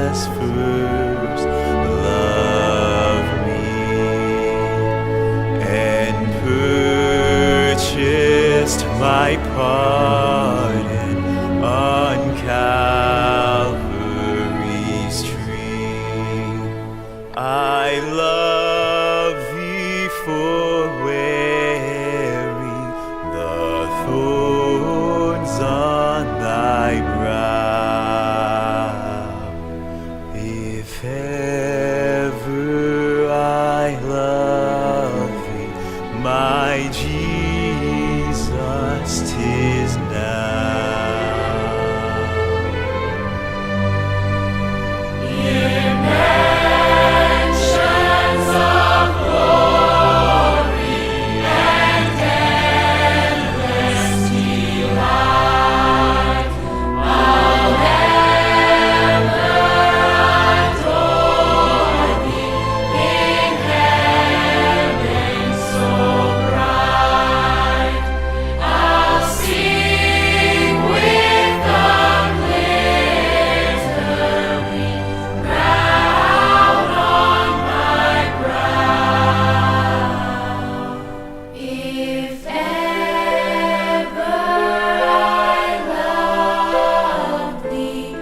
Jesus first loved me and purchased my pardon on Calvary's tree. I love thee for wearing the thorns on thy brow. If ever I love thee, my Jesus, 'tis now. Dimensions of glory and endless delight, I'll ever adore thee in heaven so bright. I'll sing with the glittering crown on my brow. If ever I love thee,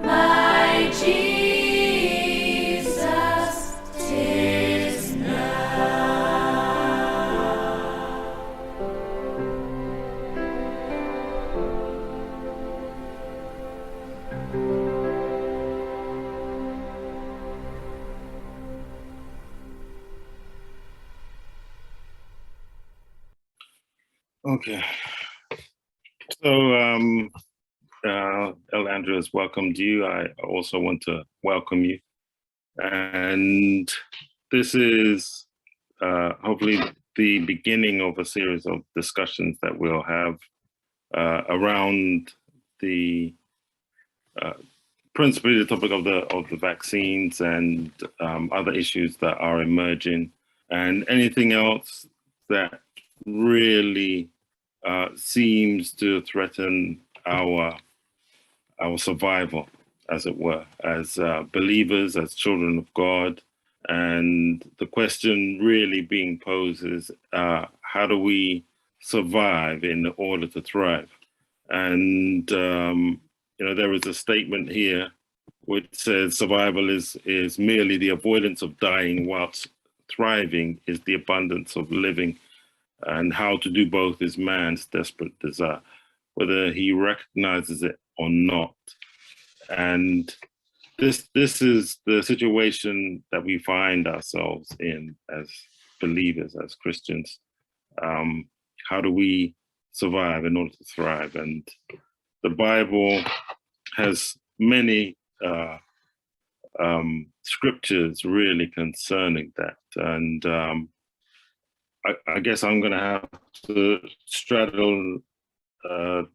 my Jesus, 'tis now. Okay. So, El Andrew has welcomed you. I also want to welcome you. And this is hopefully the beginning of a series of discussions that we'll have around the principally the topic of the vaccines and other issues that are emerging, and anything else that really seems to threaten our survival, as it were, as believers, as children of God. And the question really being posed is, how do we survive in order to thrive? And there is a statement here which says survival is merely the avoidance of dying, whilst thriving is the abundance of living. And how to do both is man's desperate desire, whether he recognizes it or not. And this is the situation that we find ourselves in as believers, as Christians. How do we survive in order to thrive? And the Bible has many scriptures really concerning that. And I guess I'm going to have to straddle the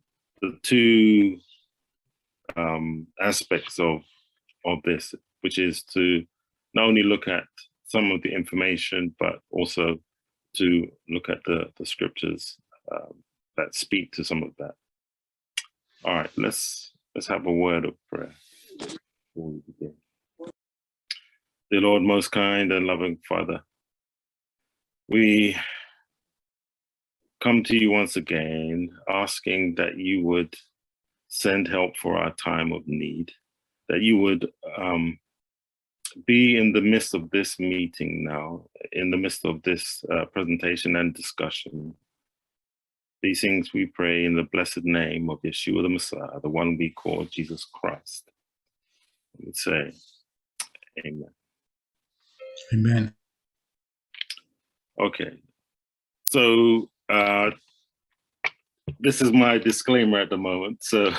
two aspects of this, which is to not only look at some of the information, but also to look at the scriptures that speak to some of that. All right, let's have a word of prayer before we begin. Dear Lord, most kind and loving Father, we come to you once again, asking that you would send help for our time of need, that you would be in the midst of this meeting now, in the midst of this presentation and discussion. These things we pray in the blessed name of Yeshua the Messiah, the one we call Jesus Christ. We would say, amen. Amen. Okay, so this is my disclaimer at the moment. So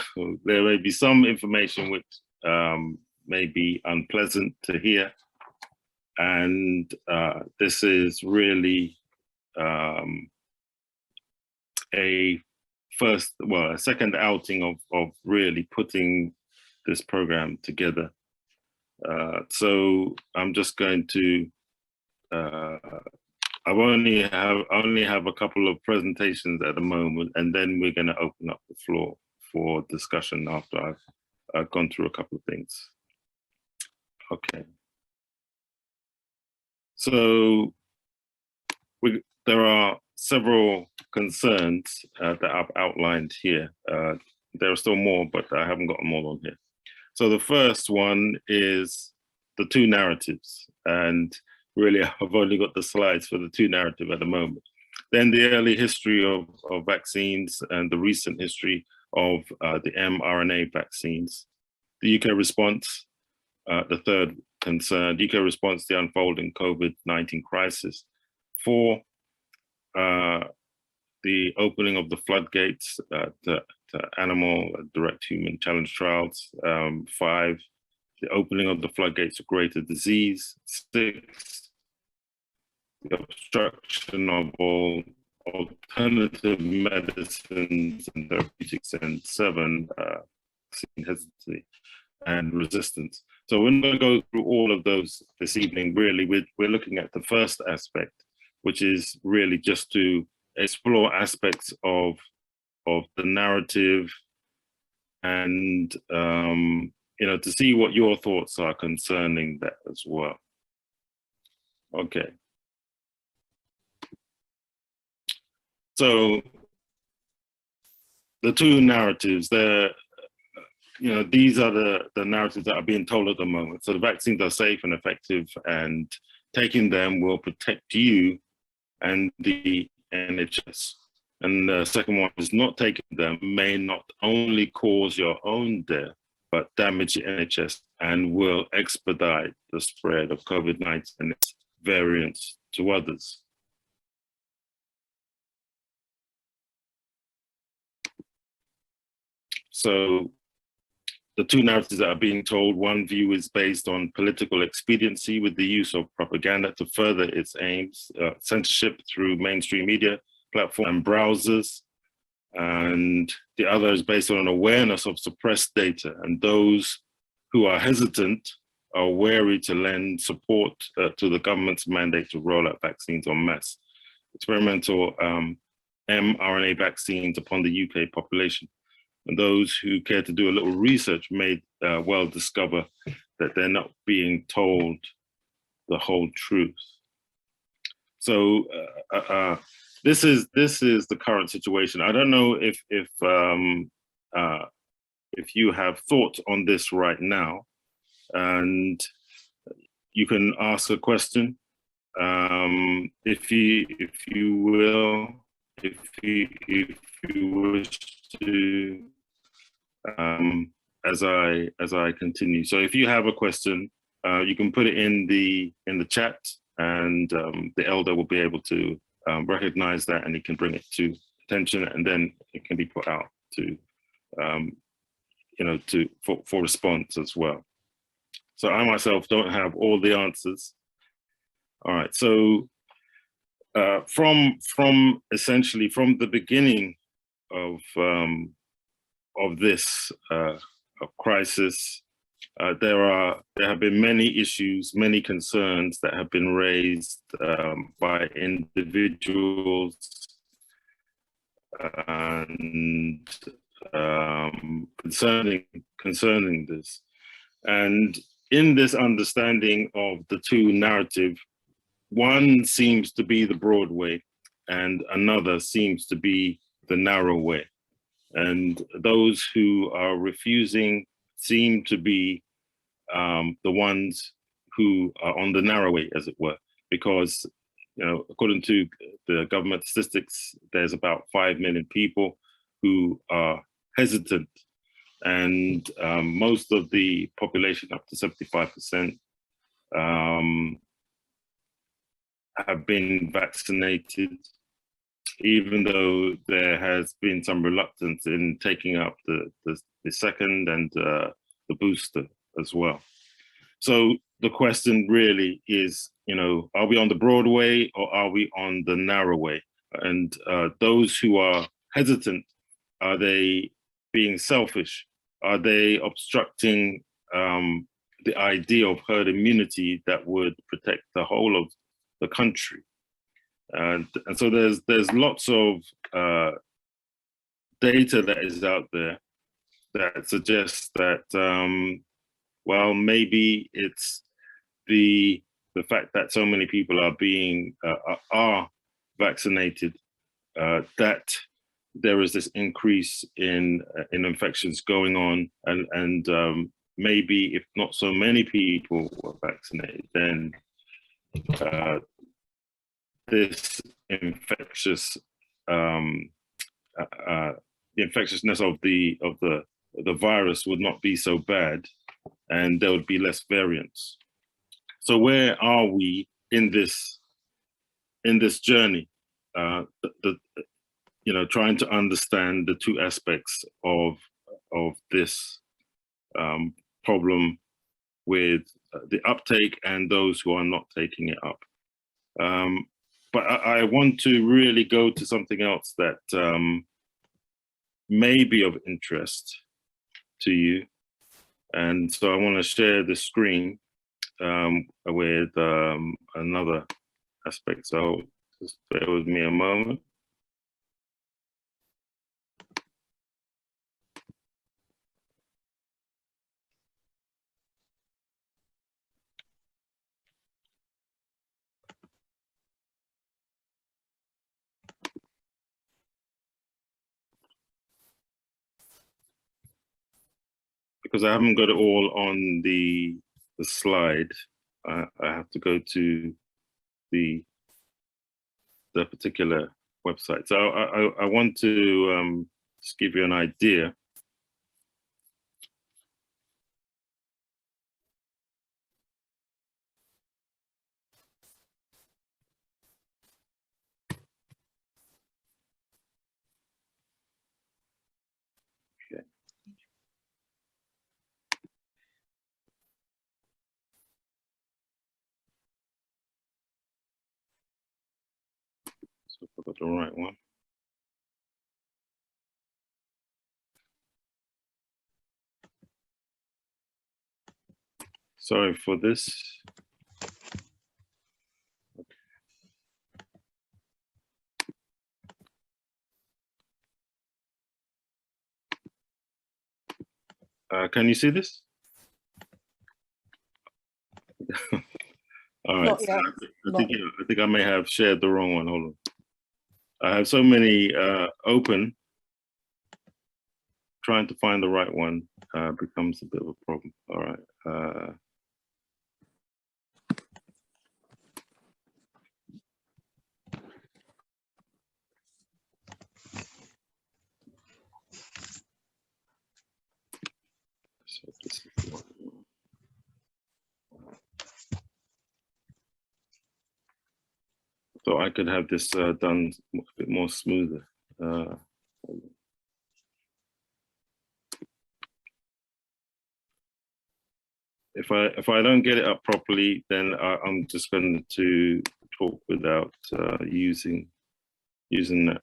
there may be some information which may be unpleasant to hear. And this is really a second outing of really putting this program together. So I'm just going to, I only have a couple of presentations at the moment, and then we're going to open up the floor for discussion after I've gone through a couple of things. Okay. So there are several concerns that I've outlined here. There are still more, but I haven't got them all on here. So the first one is the two narratives. And really, I've only got the slides for the two narrative at the moment. Then the early history of vaccines and the recent history of the mRNA vaccines. The UK response, the third concern, UK response to the unfolding COVID-19 crisis. 4, the opening of the floodgates to animal direct human challenge trials. 5, the opening of the floodgates to greater disease. 6, the obstruction of all alternative medicines and therapeutics. And 7, hesitancy and resistance. So we're going to go through all of those this evening. Really, we're looking at the first aspect, which is really just to explore aspects of the narrative and to see what your thoughts are concerning that as well. Okay. So the two narratives, these are the narratives that are being told at the moment. So the vaccines are safe and effective, and taking them will protect you and the NHS. And the second one is not taking them may not only cause your own death, but damage the NHS and will expedite the spread of COVID-19 and its variants to others. So the two narratives that are being told, one view is based on political expediency with the use of propaganda to further its aims, censorship through mainstream media platforms and browsers. And the other is based on an awareness of suppressed data, and those who are hesitant are wary to lend support to the government's mandate to roll out vaccines en masse. Experimental mRNA vaccines upon the UK population. And those who care to do a little research may well discover that they're not being told the whole truth. So this is the current situation. I don't know if you have thoughts on this right now, and you can ask a question if you will, if you wish to. As I continue. So if you have a question, you can put it in the chat, and the elder will be able to recognize that, and he can bring it to attention, and then it can be put out to for response as well. So I myself don't have all the answers. All right. So from essentially from the beginning of this crisis, there have been many issues, many concerns that have been raised by individuals and concerning this. And in this understanding of the two narrative, one seems to be the broad way, and another seems to be the narrow way. And those who are refusing seem to be the ones who are on the narrow way, as it were, because, according to the government statistics, there's about 5 million people who are hesitant, and most of the population, up to 75%, have been vaccinated, even though there has been some reluctance in taking up the second and the booster as well. So the question really is, are we on the broad way or are we on the narrow way? And those who are hesitant, are they being selfish? Are they obstructing the idea of herd immunity that would protect the whole of the country? And so there's lots of data that is out there that suggests that well, maybe it's the fact that so many people are being are vaccinated, that there is this increase in infections going on, and maybe if not so many people were vaccinated, then this infectious the infectiousness of the virus would not be so bad, and there would be less variants. So where are we in this journey? You know, trying to understand the two aspects of this problem with the uptake and those who are not taking it up. But I want to really go to something else that may be of interest to you. And so I want to share the screen with another aspect. So just bear with me a moment. Because I haven't got it all on the slide, I have to go to the particular website. So I want to just give you an idea. Okay. So I got the right one. Sorry for this. Can you see this? All right. So I think I may have shared the wrong one. Hold on. I have so many open. Trying to find the right one becomes a bit of a problem. All right. So this is the one. So I could have this done a bit more smoother. If I don't get it up properly, then I'm just going to talk without using that.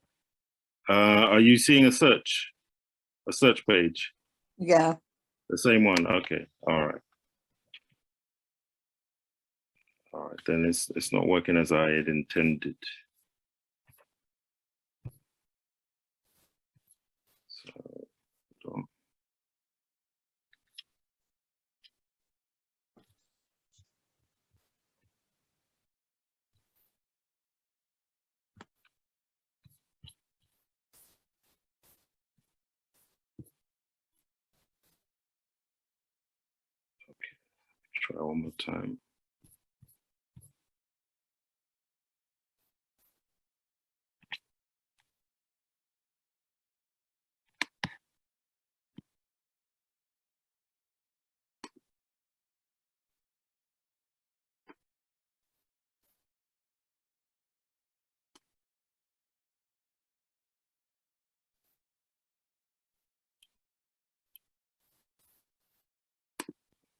Are you seeing a search page? Yeah. The same one. Okay. All right. All right. Then it's not working as I had intended. So, try one more time.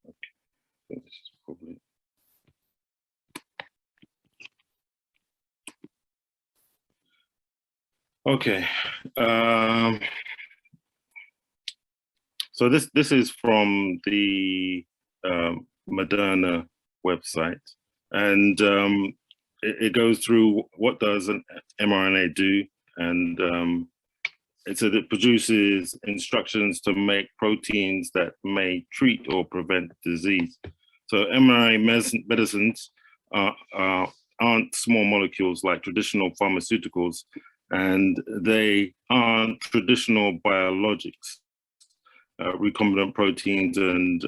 Okay, I think this is probably. Okay. So this is from the Mrna website, and it goes through what does an mRNA do, and it said it produces instructions to make proteins that may treat or prevent disease. So mRNA medicines aren't small molecules like traditional pharmaceuticals, and they aren't traditional biologics, recombinant proteins and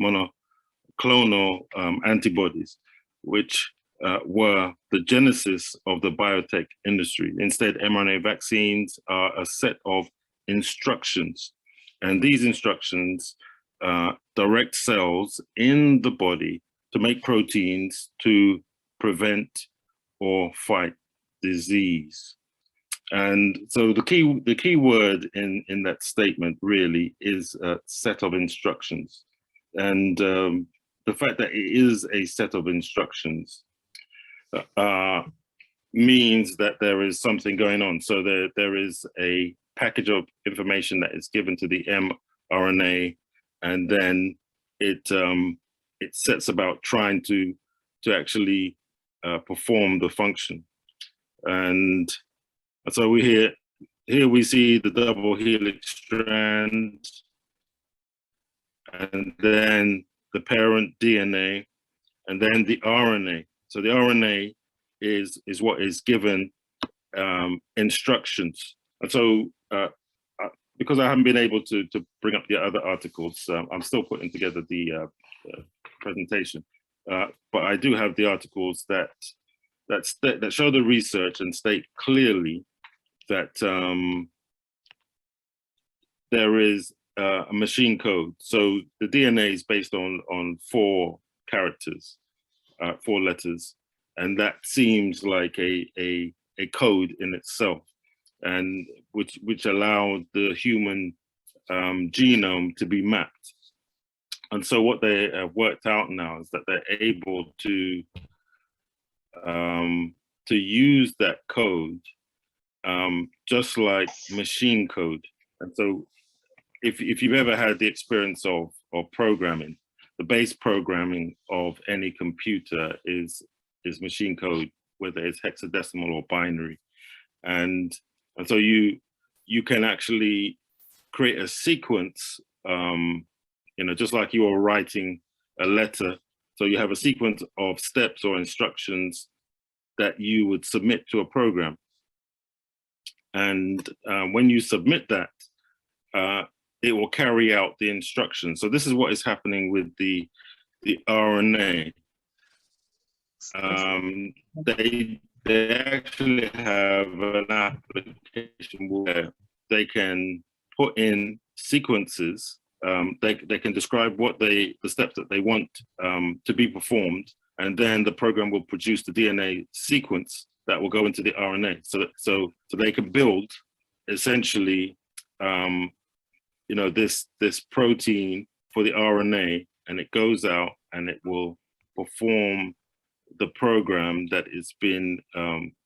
monoclonal antibodies, which were the genesis of the biotech industry. Instead, mRNA vaccines are a set of instructions, and these instructions direct cells in the body to make proteins to prevent or fight disease. And so the key word in that statement really is a set of instructions. And the fact that it is a set of instructions means that there is something going on. So there is a package of information that is given to the mRNA, and then it sets about trying to actually perform the function. And so here we see the double helix strand, and then the parent DNA, and then the RNA. So the RNA is what is given instructions. And so because I haven't been able to bring up the other articles, I'm still putting together the presentation. But I do have the articles that show the research and state clearly that there is a machine code. So the DNA is based on 4 characters, 4 letters, and that seems like a code in itself, and which allowed the human genome to be mapped. And so what they have worked out now is that they're able to use that code just like machine code. And so if you've ever had the experience of programming, the base programming of any computer is machine code, whether it's hexadecimal or binary. And so you can actually create a sequence, just like you are writing a letter. So you have a sequence of steps or instructions that you would submit to a program. And when you submit that, it will carry out the instructions. So this is what is happening with the RNA. They actually have an application where they can put in sequences. They can describe what the steps that they want to be performed, and then the program will produce the DNA sequence that will go into the RNA. So they can build essentially, this protein for the RNA, and it goes out and it will perform the program that has been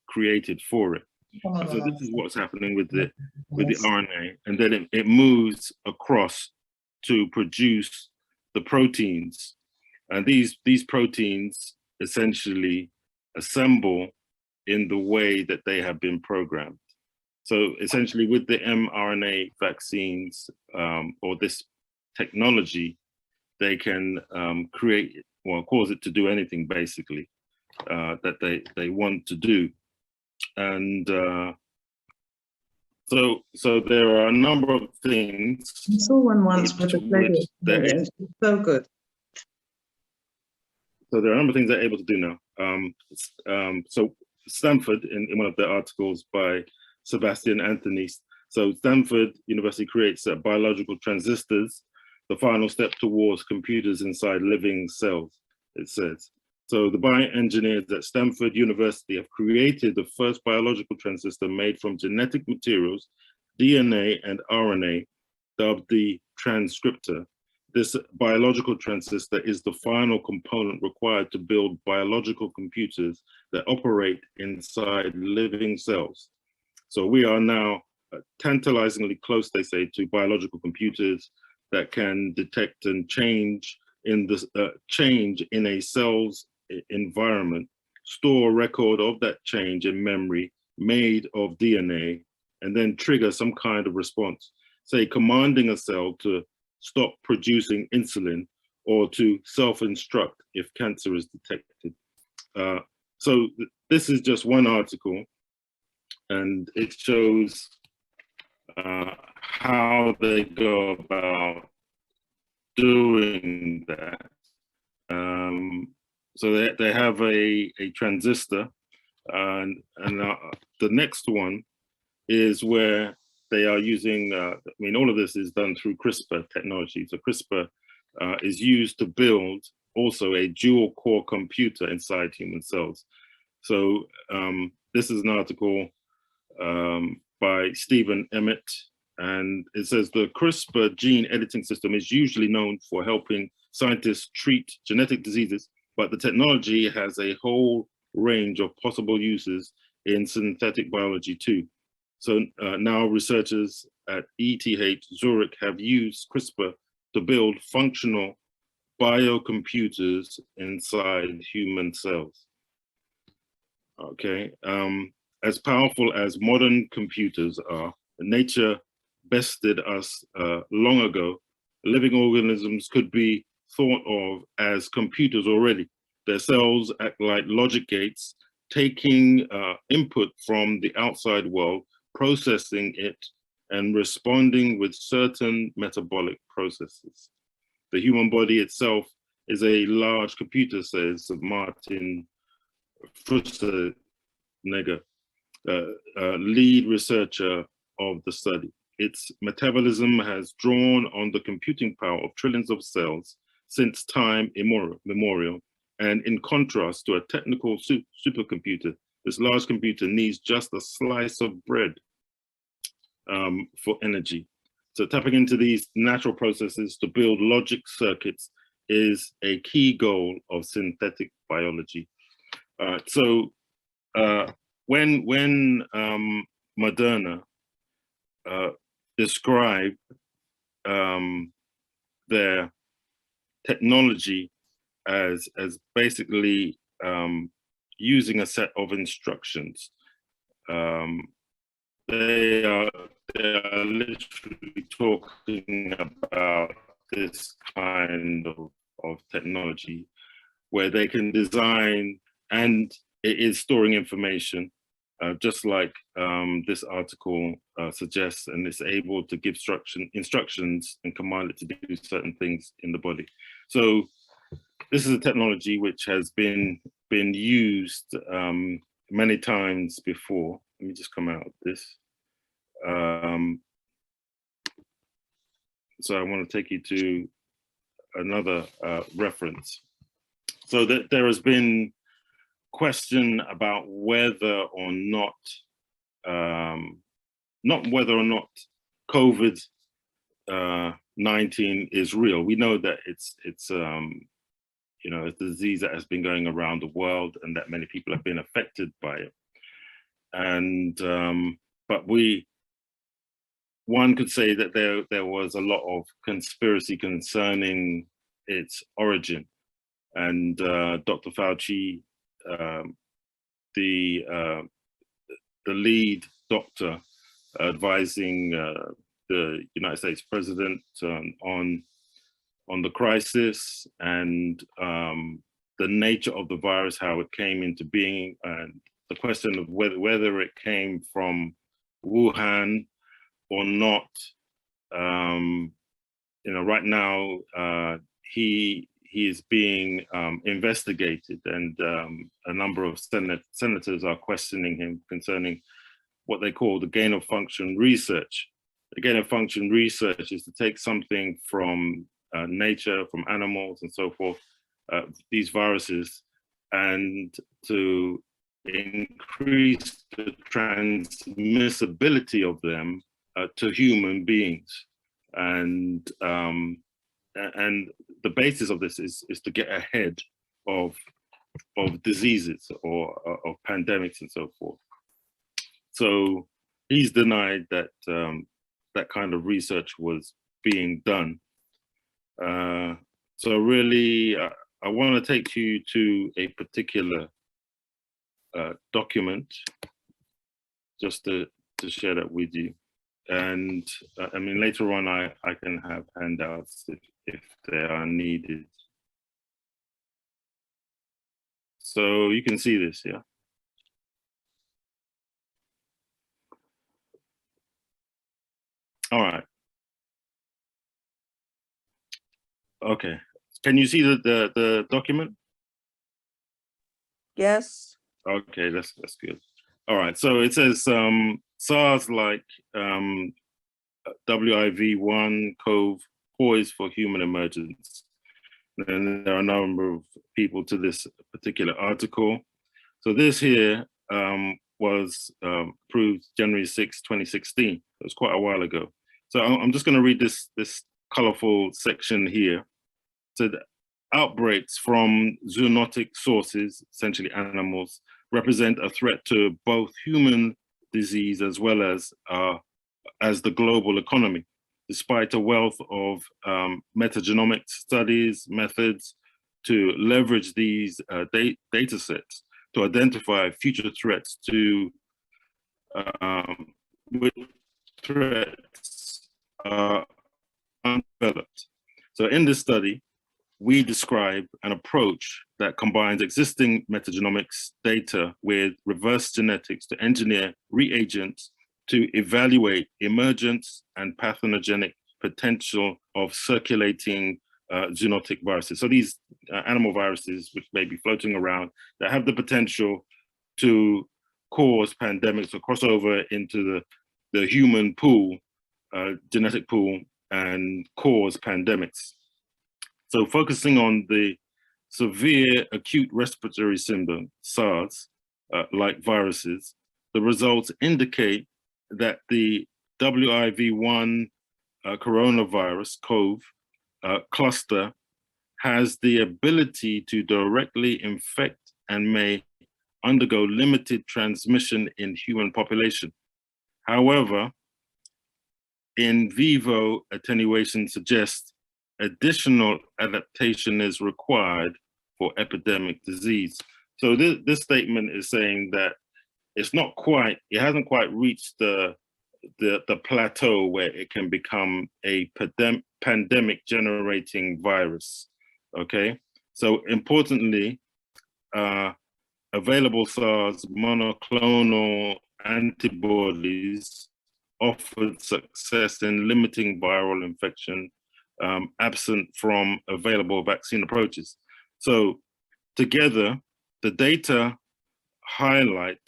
created for it. And so this is what's happening with the RNA, and then it moves across to produce the proteins, and these proteins essentially assemble in the way that they have been programmed. So essentially, with the mRNA vaccines or this technology, they can create, well, cause it to do anything basically that they want to do. And so there are a number of things. I saw one once with a lady. It's so good. So there are a number of things they're able to do now. So Stanford, in one of their articles by Sebastian Anthony, so Stanford University creates biological transistors, the final step towards computers inside living cells, it says. So the bioengineers at Stanford University have created the first biological transistor made from genetic materials, DNA and RNA, dubbed the transcriptor. This biological transistor is the final component required to build biological computers that operate inside living cells. So we are now tantalizingly close, they say, to biological computers that can detect and change in a cell's environment, store a record of that change in memory made of DNA, and then trigger some kind of response, say commanding a cell to stop producing insulin or to self-instruct if cancer is detected. So this is just one article, and it shows how they go about doing that. So they have a transistor, and the next one is where they are using, I mean, all of this is done through CRISPR technology. So CRISPR is used to build also a dual core computer inside human cells. So this is an article by Stephen Emmett, and it says the CRISPR gene editing system is usually known for helping scientists treat genetic diseases, but the technology has a whole range of possible uses in synthetic biology too. So now researchers at ETH Zurich have used CRISPR to build functional biocomputers inside human cells. Okay, as powerful as modern computers are, nature bested us long ago. Living organisms could be thought of as computers already. Their cells act like logic gates, taking input from the outside world, processing it, and responding with certain metabolic processes. The human body itself is a large computer, says Martin Fussenegger, lead researcher of the study. Its metabolism has drawn on the computing power of trillions of cells since time immemorial. And in contrast to a technical supercomputer, this large computer needs just a slice of bread for energy. So tapping into these natural processes to build logic circuits is a key goal of synthetic biology. When Mrna described their technology as basically using a set of instructions, they are literally talking about this kind of technology where they can design, and it is storing information, just like this article suggests, and it's able to give instructions and command it to do certain things in the body. So this is a technology which has been used many times before. Let me just come out of this. So I want to take you to another reference. So that there has been question about whether or not, not whether or not COVID-19 is real. We know that it's you know, a disease that has been going around the world and that many people have been affected by it. And but one could say that there was a lot of conspiracy concerning its origin. And Dr. Fauci, the lead doctor advising the United States president on the crisis and the nature of the virus, how it came into being, and the question of whether it came from Wuhan or not. You know, right now he is being investigated, and a number of senators are questioning him concerning what they call the gain of function research. The gain of function research is to take something from nature, from animals and so forth, these viruses, and to increase the transmissibility of them to human beings. And the basis of this is to get ahead of diseases or of pandemics and so forth. So he's denied that that kind of research was being done. So really, I want to take you to a particular document, just to to share that with you. And I mean, later on, I can have handouts if they are needed. So you can see this, yeah? All right. Okay. Can you see the document? Yes. Okay, that's good. All right. So it says SARS-like WIV1 CoV poised for human emergence. And there are a number of people to this particular article. So this here was approved January 6, 2016. It was quite a while ago. So I'm just going to read this colorful section here. So the outbreaks from zoonotic sources, essentially animals, represent a threat to both human disease as well as the global economy, despite a wealth of metagenomic studies, methods to leverage these data sets to identify future threats to which threats are undeveloped. So in this study, we describe an approach that combines existing metagenomics data with reverse genetics to engineer reagents to evaluate emergence and pathogenic potential of circulating zoonotic viruses. So these animal viruses, which may be floating around, that have the potential to cause pandemics or cross over into the human pool, genetic pool, and cause pandemics. So focusing on the severe acute respiratory syndrome, SARS, like viruses, the results indicate that the WIV1 coronavirus, CoV, cluster has the ability to directly infect and may undergo limited transmission in human population. However, in vivo attenuation suggests additional adaptation is required for epidemic disease. So this statement is saying that it hasn't quite reached the plateau where it can become a pandemic generating virus, okay? So importantly, available SARS monoclonal antibodies offered success in limiting viral infection absent from available vaccine approaches. So together, the data highlight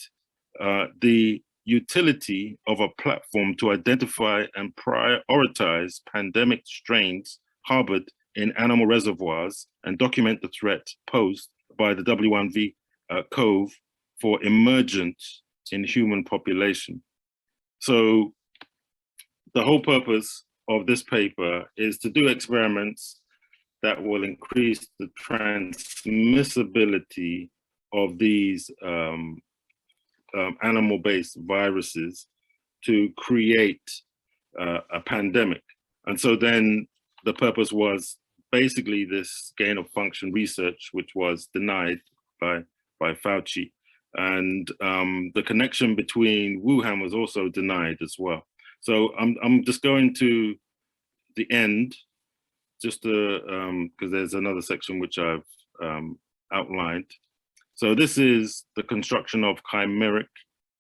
the utility of a platform to identify and prioritize pandemic strains harbored in animal reservoirs and document the threat posed by the W1V CoV for emergence in human population. So the whole purpose of this paper is to do experiments that will increase the transmissibility of these animal-based viruses to create a pandemic. And so then the purpose was basically this gain of function research, which was denied by Fauci. And the connection between Wuhan was also denied as well. So I'm just going to the end, just to, because there's another section which I've outlined. So this is the construction of chimeric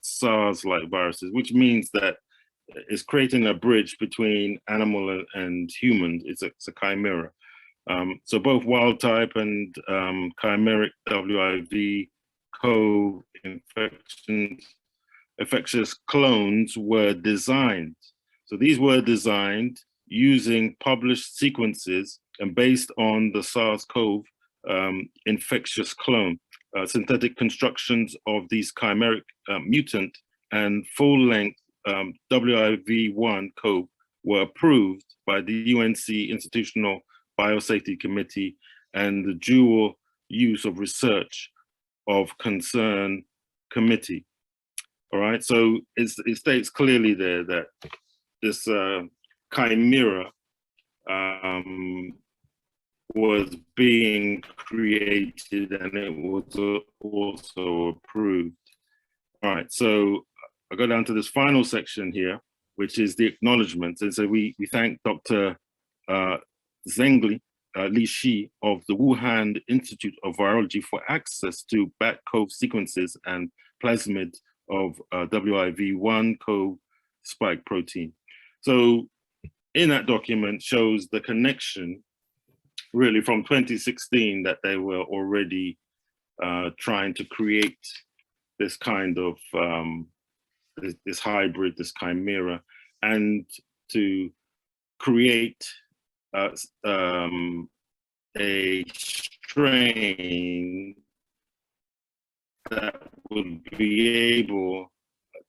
SARS-like viruses, which means that it's creating a bridge between animal and human. It's a chimera. So both wild type and chimeric WIV co-infectious clones were designed. So these were designed using published sequences and based on the SARS-CoV infectious clone. Synthetic constructions of these chimeric mutant and full-length WIV1 CoV were approved by the UNC Institutional Biosafety Committee and the Dual Use of Research of Concern Committee. All right, so it states clearly there that this chimera was being created and it was also approved. All right, so I go down to this final section here, which is the acknowledgements. And so we thank Dr. Zhengli Li Shi of the Wuhan Institute of Virology for access to bat-cove sequences and plasmid of WIV1 cove spike protein. So in that document shows the connection really from 2016 that they were already trying to create this kind of this hybrid, this chimera, and to create a strain that would be able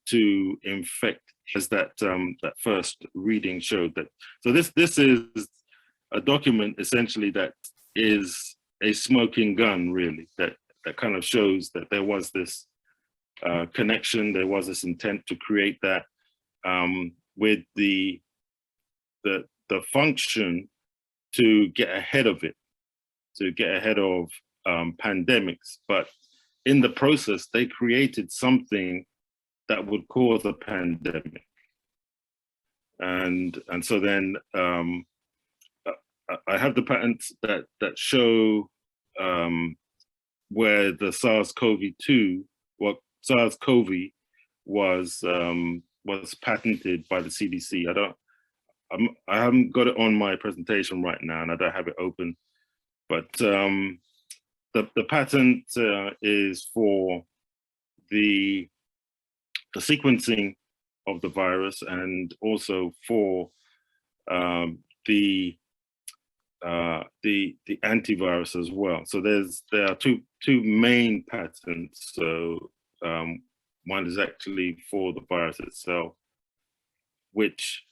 to infect, as that that first reading showed. That so this is a document essentially that is a smoking gun, really, that kind of shows that there was this connection, there was this intent to create that with the function to get ahead of it, to get ahead of pandemics. But in the process, they created something that would cause a pandemic. And so then I have the patents that show where the SARS-CoV-2, well, SARS-CoV was patented by the CDC. I haven't got it on my presentation right now, and I don't have it open. But the patent is for the sequencing of the virus, and also for the antivirus as well. So there are two main patents. So one is actually for the virus itself, which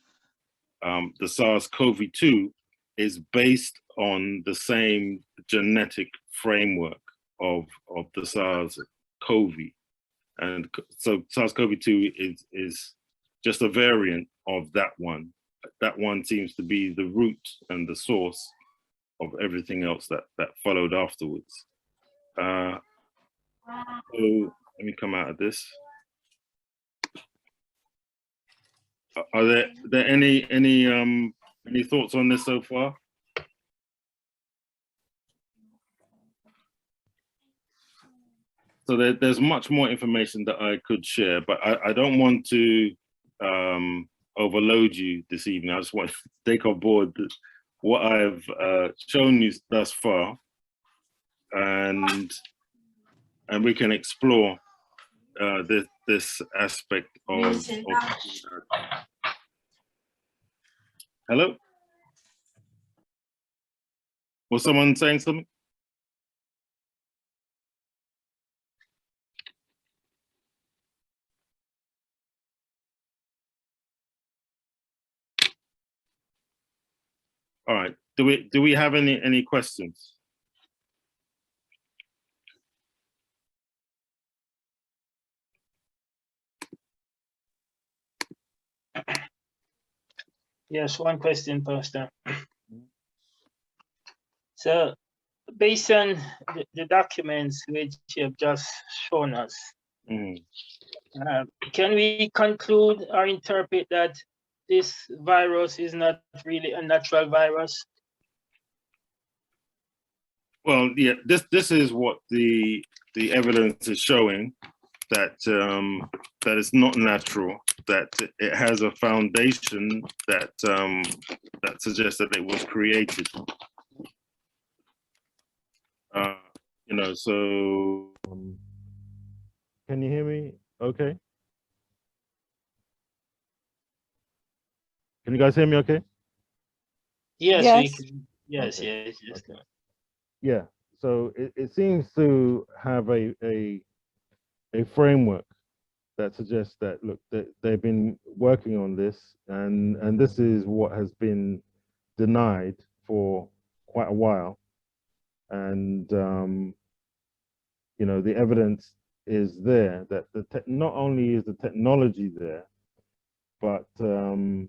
the SARS-CoV-2 is based on the same genetic framework of the SARS-CoV. And so SARS-CoV-2 is just a variant of that one. That one seems to be the root and the source of everything else that followed afterwards. So let me come out of this. Are there any thoughts on this so far? So there's much more information that I could share, but I don't want to overload you this evening. I just want to take on board what I've shown you thus far, and we can explore this aspect of Hello? Was someone saying something? All right. Do we have any questions? Yes, one question, Pastor. So, based on the documents which you have just shown us, can we conclude or interpret that this virus is not really a natural virus? Well, yeah, this is what the evidence is showing, that that it's not natural, that it has a foundation that that suggests that it was created. You know, so can you hear me? Okay. Can you guys hear me? Okay. Yes, Yes. we can. Yes, Okay. yes. Okay. Yeah. So it seems to have a framework that suggests that, look, that they've been working on this, and this is what has been denied for quite a while. And you know, the evidence is there that not only is the technology there, but the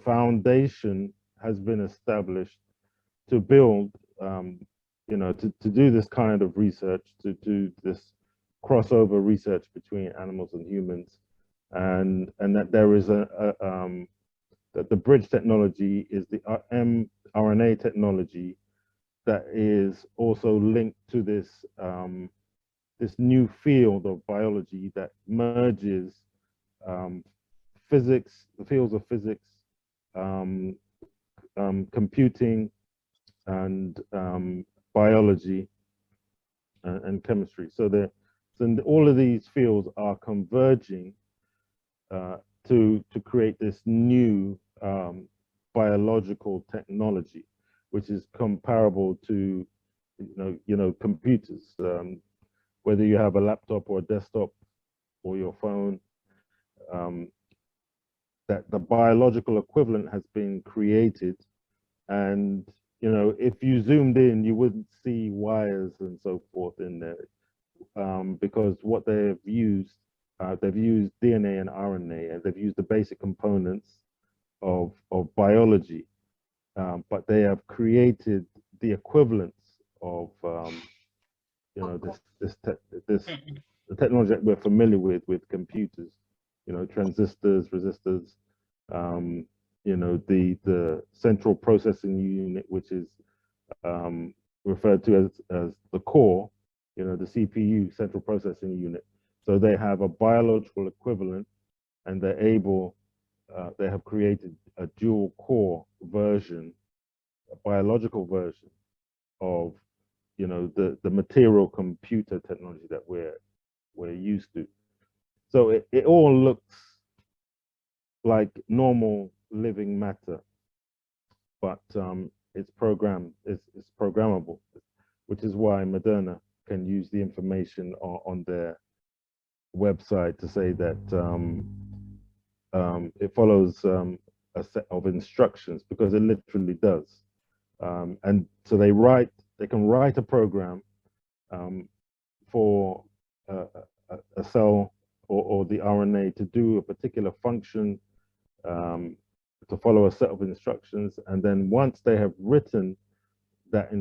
foundation has been established to build, you know, to do this kind of research, to do this crossover research between animals and humans, and that there is that the bridge technology is the mRNA technology that is also linked to this this new field of biology that merges physics, the fields of physics, computing, and biology and chemistry. So all of these fields are converging to create this new biological technology, which is comparable to computers. Whether you have a laptop or a desktop or your phone, that the biological equivalent has been created. And if you zoomed in, you wouldn't see wires and so forth in there, because what they've used DNA and RNA, and they've used the basic components of biology, but they have created the equivalents of the technology that we're familiar with computers, transistors, resistors, the central processing unit, which is referred to as the core, the CPU, central processing unit. So they have a biological equivalent, and they're able, they have created a dual core version, a biological version of, the material computer technology that we're used to. So it all looks like normal living matter, but it's programmed, it's programmable, which is why Mrna can use the information on their website to say that it follows a set of instructions, because it literally does. And so they can write a program for a cell or the RNA to do a particular function, to follow a set of instructions, and then once they have written that the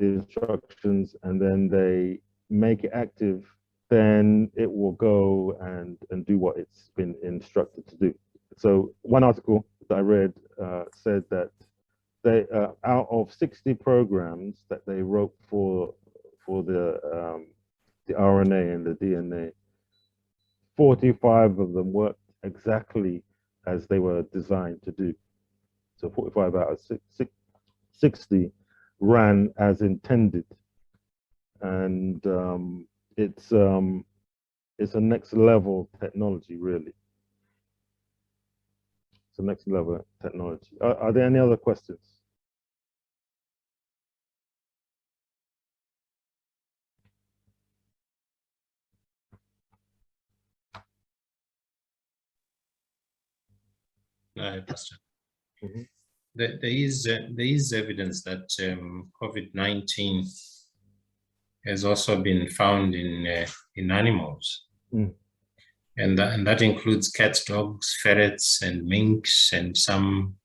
instructions, and then they make it active, then it will go and do what it's been instructed to do. So one article that I read said that they out of 60 programs that they wrote for the RNA and the DNA, 45 of them worked exactly as they were designed to do. So 45 out of 60 ran as intended, and it's a next level technology, really. It's a next level technology. Are there any other questions? Pastor. Mm-hmm. There is evidence that COVID-19 has also been found in animals, and that includes cats, dogs, ferrets, and minks, and some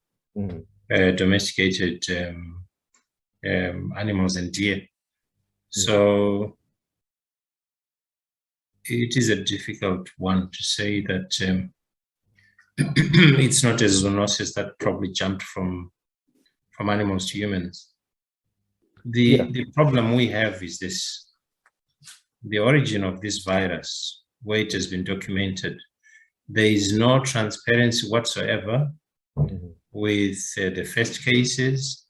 domesticated animals and deer. So it is a difficult one to say that. It's not a zoonosis that probably jumped from animals to humans. The problem we have is this: the origin of this virus, where it has been documented, there is no transparency whatsoever with the first cases,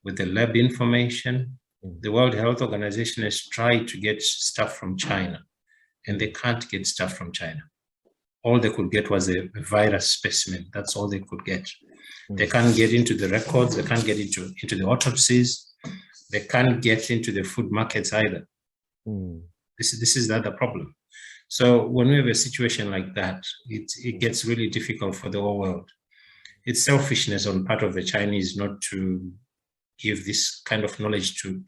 with the lab information. The World Health Organization has tried to get stuff from China, and they can't get stuff from China. All they could get was a virus specimen. That's all they could get. They can't get into the records. They can't get into the autopsies. They can't get into the food markets either. This is the other problem. So when we have a situation like that, it gets really difficult for the whole world. It's selfishness on part of the Chinese not to give this kind of knowledge to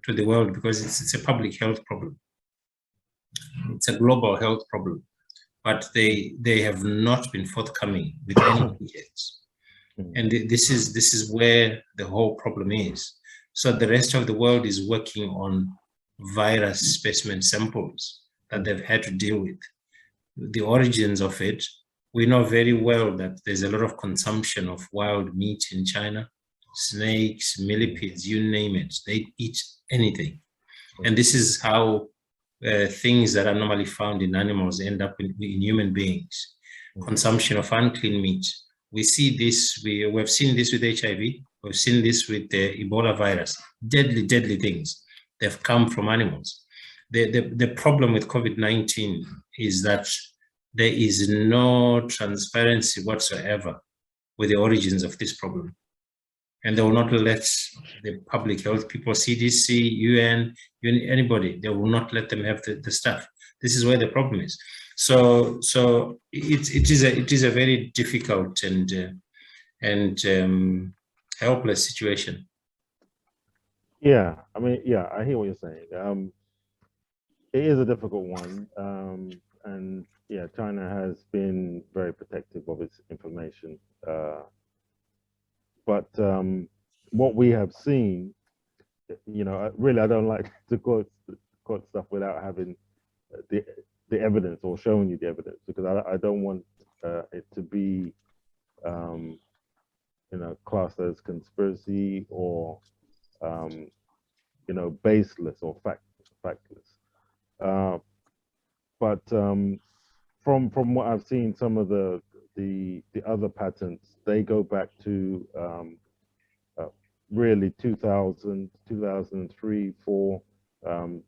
the world, because it's a public health problem. It's a global health problem. But they have not been forthcoming with any details, and this is where the whole problem is. So the rest of the world is working on virus specimen samples that they've had to deal with. The origins of it, we know very well that there's a lot of consumption of wild meat in China, snakes, millipedes, you name it, they eat anything. And this is how things that are normally found in animals end up in human beings. Consumption of unclean meat. We see this, we've seen this with HIV, we've seen this with the Ebola virus, deadly, deadly things. They've come from animals. The problem with COVID-19 is that there is no transparency whatsoever with the origins of this problem. And they will not let the public health people, CDC, UN, anybody, they will not let them have the stuff. This is where the problem is. So it is a very difficult and helpless situation. Yeah, I mean, yeah, I hear what you're saying. It is a difficult one, and yeah, China has been very protective of its information. But what we have seen, really, I don't like to quote stuff without having the evidence or showing you the evidence, because I don't want it to be, classed as conspiracy or, baseless or factless. But from what I've seen, some of the other patents, they go back to really 2000, 2003, 4.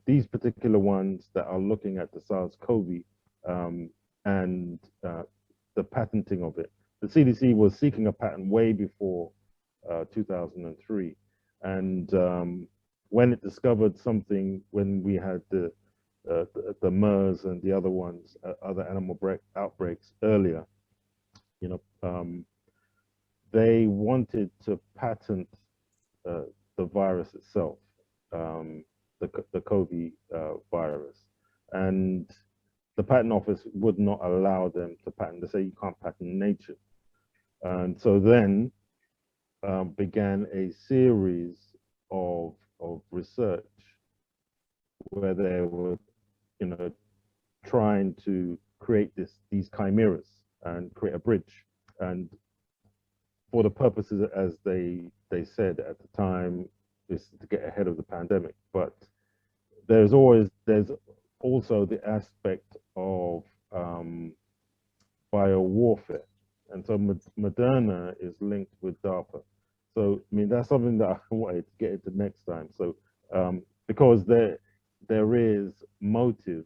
These particular ones that are looking at the SARS-CoV and the patenting of it. The CDC was seeking a patent way before 2003, and when it discovered something, when we had the MERS and the other ones, other animal outbreaks earlier, they wanted to patent the virus itself, the COVID virus, and the patent office would not allow them to patent. They say you can't patent nature, and so then began a series of research where they were, trying to create these chimeras and create a bridge, and for the purposes, as they said at the time, is to get ahead of the pandemic. But there's also the aspect of biowarfare, and so Mrna is linked with DARPA. So I mean, that's something that I wanted to get into next time. So because there is motive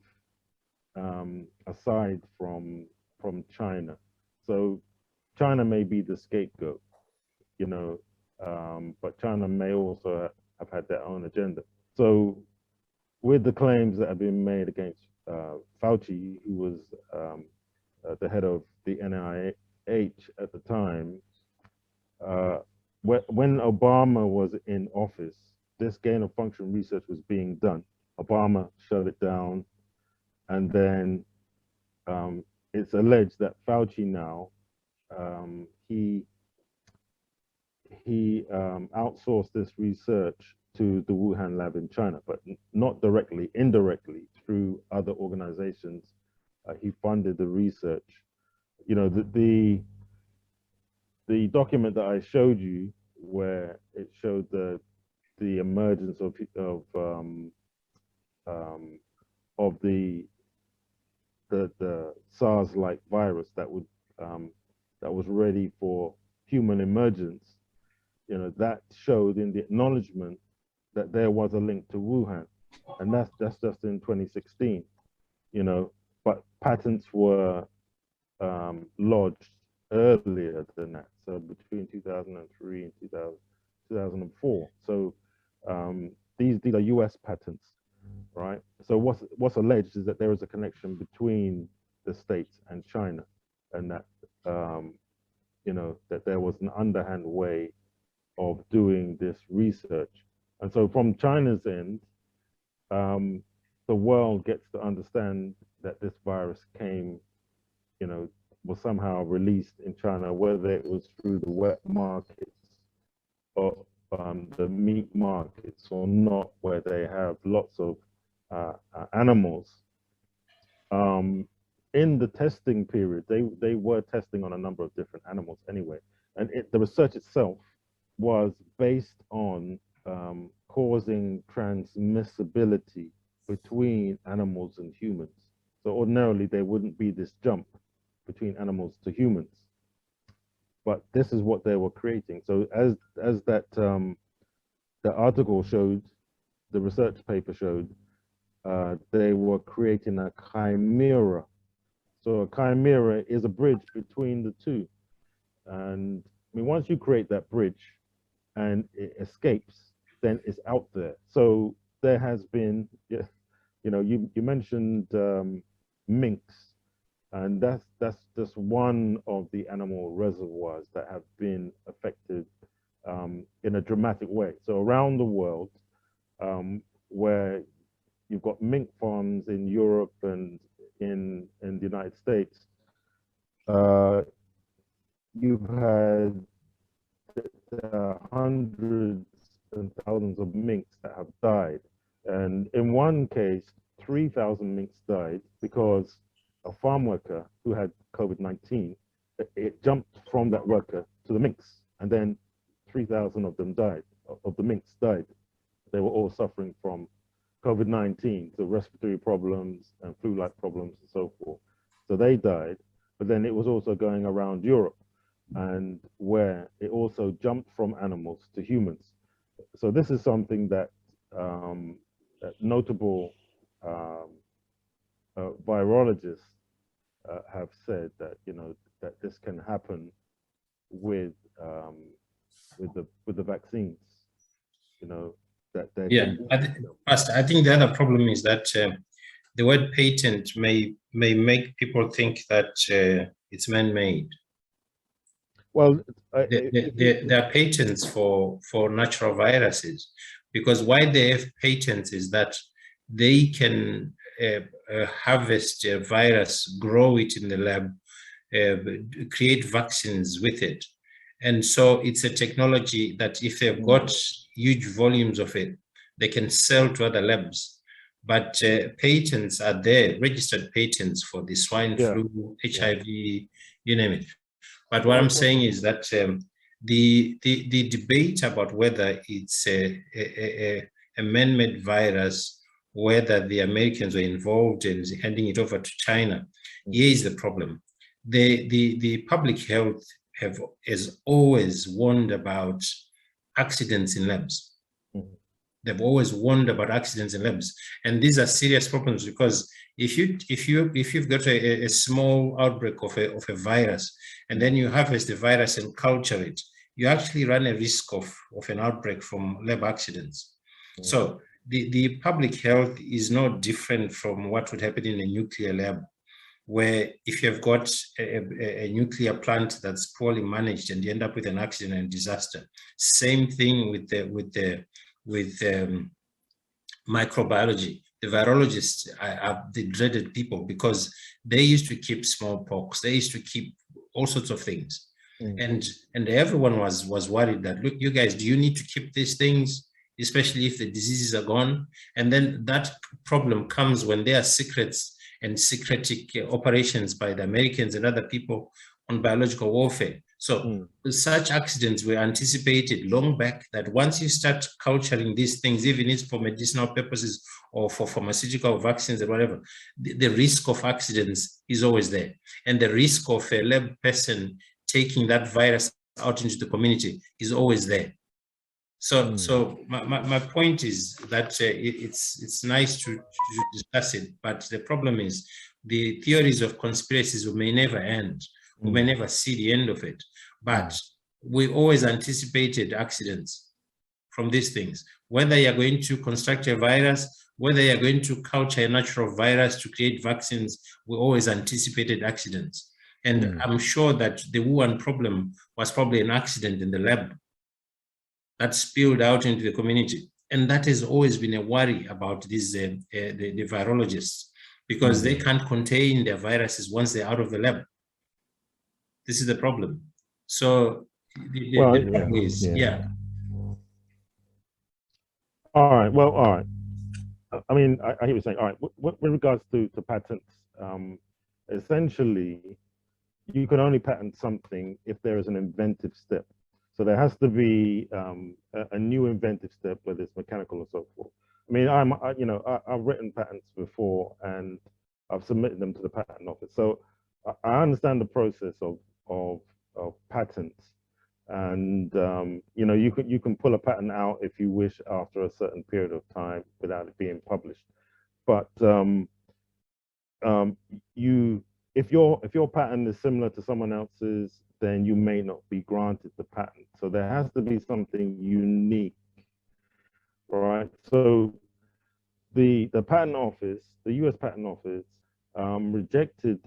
aside from China. So China may be the scapegoat, but China may also have had their own agenda. So with the claims that have been made against Fauci, who was the head of the NIH at the time, when Obama was in office, this gain of function research was being done. Obama shut it down, and then it's alleged that Fauci now, he outsourced this research to the Wuhan lab in China, but not directly, indirectly through other organizations. He funded the research. The document that I showed you, where it showed the emergence of the SARS-like virus that was ready for human emergence, that showed in the acknowledgement that there was a link to Wuhan, and that's just in 2016, but patents were lodged earlier than that, so between 2003 and 2004. So these are US patents, right? So what's alleged is that there is a connection between the States and China, and that that there was an underhand way of doing this research. And so from China's end, the world gets to understand that this virus came, was somehow released in China, whether it was through the wet markets or the meat markets or not, where they have lots of animals in the testing period, they were testing on a number of different animals anyway, and the research itself was based on causing transmissibility between animals and humans. So ordinarily there wouldn't be this jump between animals to humans, but this is what they were creating. So as that the article showed, the research paper showed, they were creating a chimera. So a chimera is a bridge between the two. And I mean, once you create that bridge and it escapes, then it's out there. So there has been, you know, you mentioned minks, and that's just one of the animal reservoirs that have been affected in a dramatic way. So around the world, where you've got mink farms in Europe and in the United States, you've had hundreds and thousands of minks that have died. And in one case, 3,000 minks died because a farm worker who had COVID-19, it jumped from that worker to the minks, and then 3,000 of them died, of the minks died. They were all suffering from COVID-19, so respiratory problems and flu-like problems and so forth. So they died, but then it was also going around Europe, and where it also jumped from animals to humans. So this is something that notable virologists have said that, you know, that this can happen with the vaccines, you know, that they Pastor, I think the other problem is that the word patent may make people think that it's man-made. Well, there are patents for natural viruses, because why they have patents is that they can harvest a virus, grow it in the lab, create vaccines with it. And so it's a technology that if they've got huge volumes of it, they can sell to other labs. But patents are there, registered patents for the swine flu, HIV, you name it. But what I'm saying is that the debate about whether it's a man-made virus, whether the Americans were involved in handing it over to China, here is the problem. The public health has always warned about accidents in labs. They've always warned about accidents in labs, and these are serious problems, because if you've got a small outbreak of a virus, and then you harvest the virus and culture it, you actually run a risk of an outbreak from lab accidents. So the public health is no different from what would happen in a nuclear lab, where if you've got a nuclear plant that's poorly managed and you end up with an accident and disaster. Same thing with microbiology. The virologists are the dreaded people, because they used to keep smallpox, they used to keep all sorts of things. And everyone was worried that, look, you guys, do you need to keep these things, especially if the diseases are gone? And then that problem comes when there are secrets and secretic operations by the Americans and other people on biological warfare. So such accidents were anticipated long back, that once you start culturing these things, even if it's for medicinal purposes or for pharmaceutical vaccines or whatever, the risk of accidents is always there. And the risk of a lab person taking that virus out into the community is always there. So my point is that it's nice to discuss it, but the problem is the theories of conspiracies may never end. We may never see the end of it, but we always anticipated accidents from these things. Whether you're going to construct a virus, whether you're going to culture a natural virus to create vaccines, we always anticipated accidents. And I'm sure that the Wuhan problem was probably an accident in the lab that spilled out into the community. And that has always been a worry about these the virologists, because they can't contain their viruses once they're out of the lab. This is the problem. So the problem is, All right. Well, all right. I mean, I hear you saying, all right, with regards to patents essentially you can only patent something if there is an inventive step. So there has to be a new inventive step, whether it's mechanical or so forth. I mean, I've written patents before and I've submitted them to the patent office. So I understand the process of patents, and you can pull a patent out if you wish after a certain period of time without it being published. But if your patent is similar to someone else's, then you may not be granted the patent. So there has to be something unique, right? So the patent office, the US Patent Office, rejected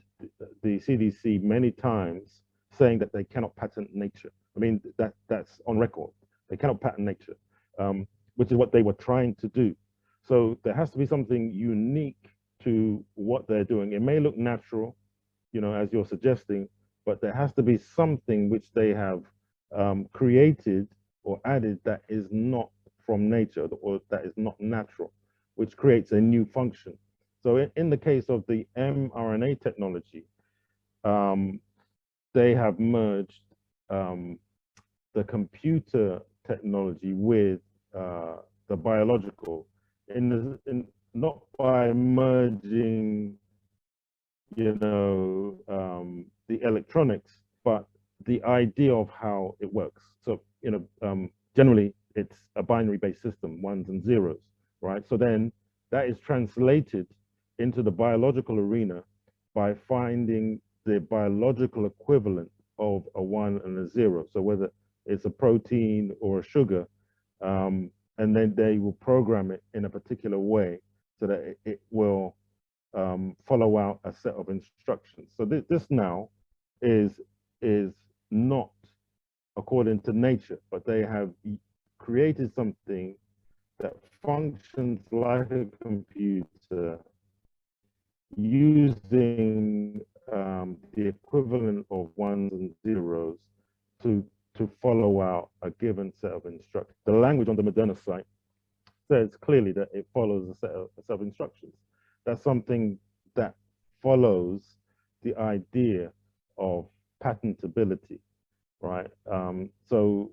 the CDC many times, saying that they cannot patent nature. I mean, that's on record. They cannot patent nature, which is what they were trying to do. So there has to be something unique to what they're doing. It may look natural, as you're suggesting, but there has to be something which they have created or added that is not from nature or that is not natural, which creates a new function. So in the case of the mRNA technology, they have merged the computer technology with the biological, not by merging, the electronics, but the idea of how it works. So, generally it's a binary-based system, ones and zeros, right? So then that is translated into the biological arena by finding the biological equivalent of a 1 and a 0. So whether it's a protein or a sugar, and then they will program it in a particular way so that it will follow out a set of instructions. So this now is not according to nature, but they have created something that functions like a computer using the equivalent of ones and zeros to follow out a given set of instructions. The language on the Mrna site says clearly that it follows a set of instructions. That's something that follows the idea of patentability, right? So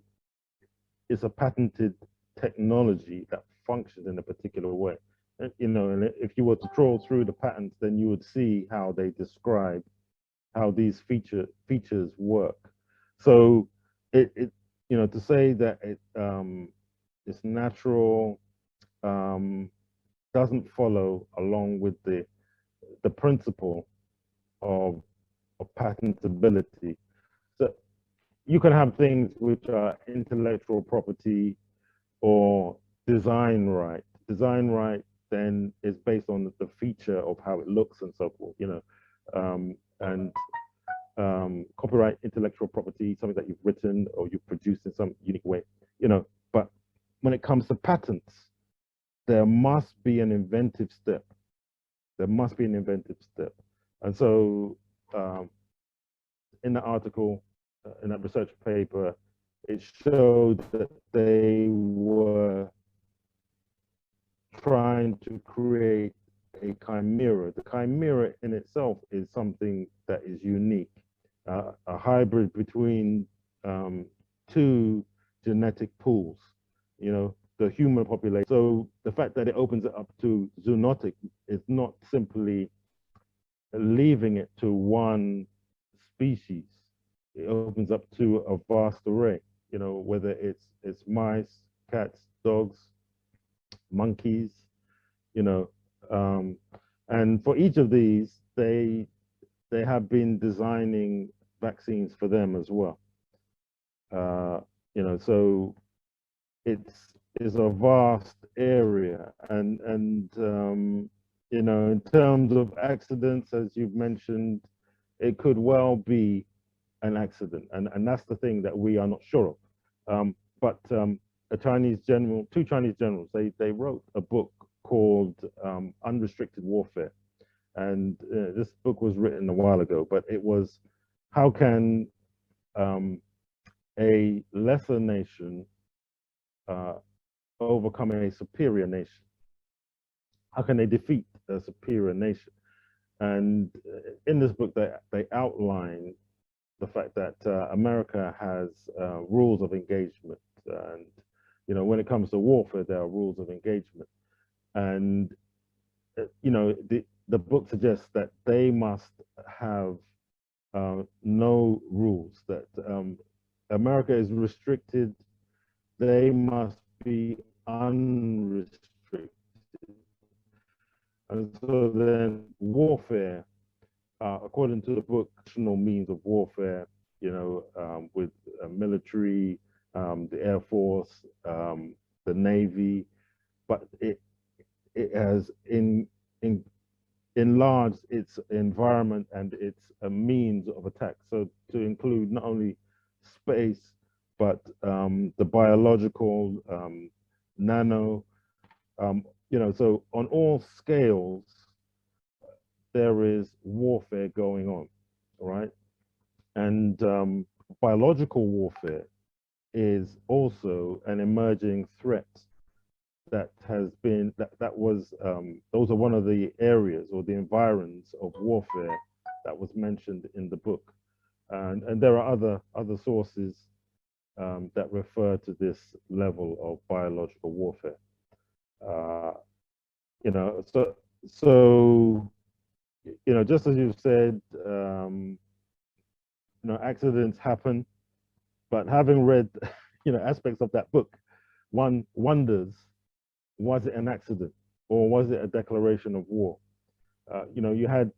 it's a patented technology that functions in a particular way. And if you were to trawl through the patents, then you would see how they describe how these features work. So to say that it's natural doesn't follow along with the principle of patentability. So you can have things which are intellectual property or design right. Design right then is based on the feature of how it looks and so forth, and copyright, intellectual property, something that you've written or you've produced in some unique way, but when it comes to patents, there must be an inventive step. There must be an inventive step. And so in the article, in that research paper, it showed that they were trying to create a chimera. The chimera in itself is something that is unique, a hybrid between two genetic pools, the human population. So the fact that it opens it up to zoonotic is not simply leaving it to one species. It opens up to a vast array, whether it's mice, cats, dogs, monkeys, and for each of these, they have been designing vaccines for them as well. So it's a vast area, and in terms of accidents, as you've mentioned, it could well be an accident, and that's the thing that we are not sure of. But two Chinese generals, they wrote a book called Unrestricted Warfare, and this book was written a while ago, but it was, how can a lesser nation overcome a superior nation? How can they defeat a superior nation? And in this book, they outline the fact that America has rules of engagement. And, you know, when it comes to warfare, there are rules of engagement. And, you know, the book suggests that they must have no rules, that America is restricted. They must be unrestricted. And so then warfare, according to the book, traditional means of warfare, you know, with military, the Air Force, the Navy, but it has enlarged its environment and its a means of attack. So to include not only space, but the biological, nano, you know, so on all scales, there is warfare going on, right? And biological warfare is also an emerging threat that has been, that was, those are one of the areas or the environs of warfare that was mentioned in the book. And there are other sources that refer to this level of biological warfare. You know, so you know, just as you've said, you know, accidents happen, but having read, you know, aspects of that book, one wonders, was it an accident or was it a declaration of war? You know, you had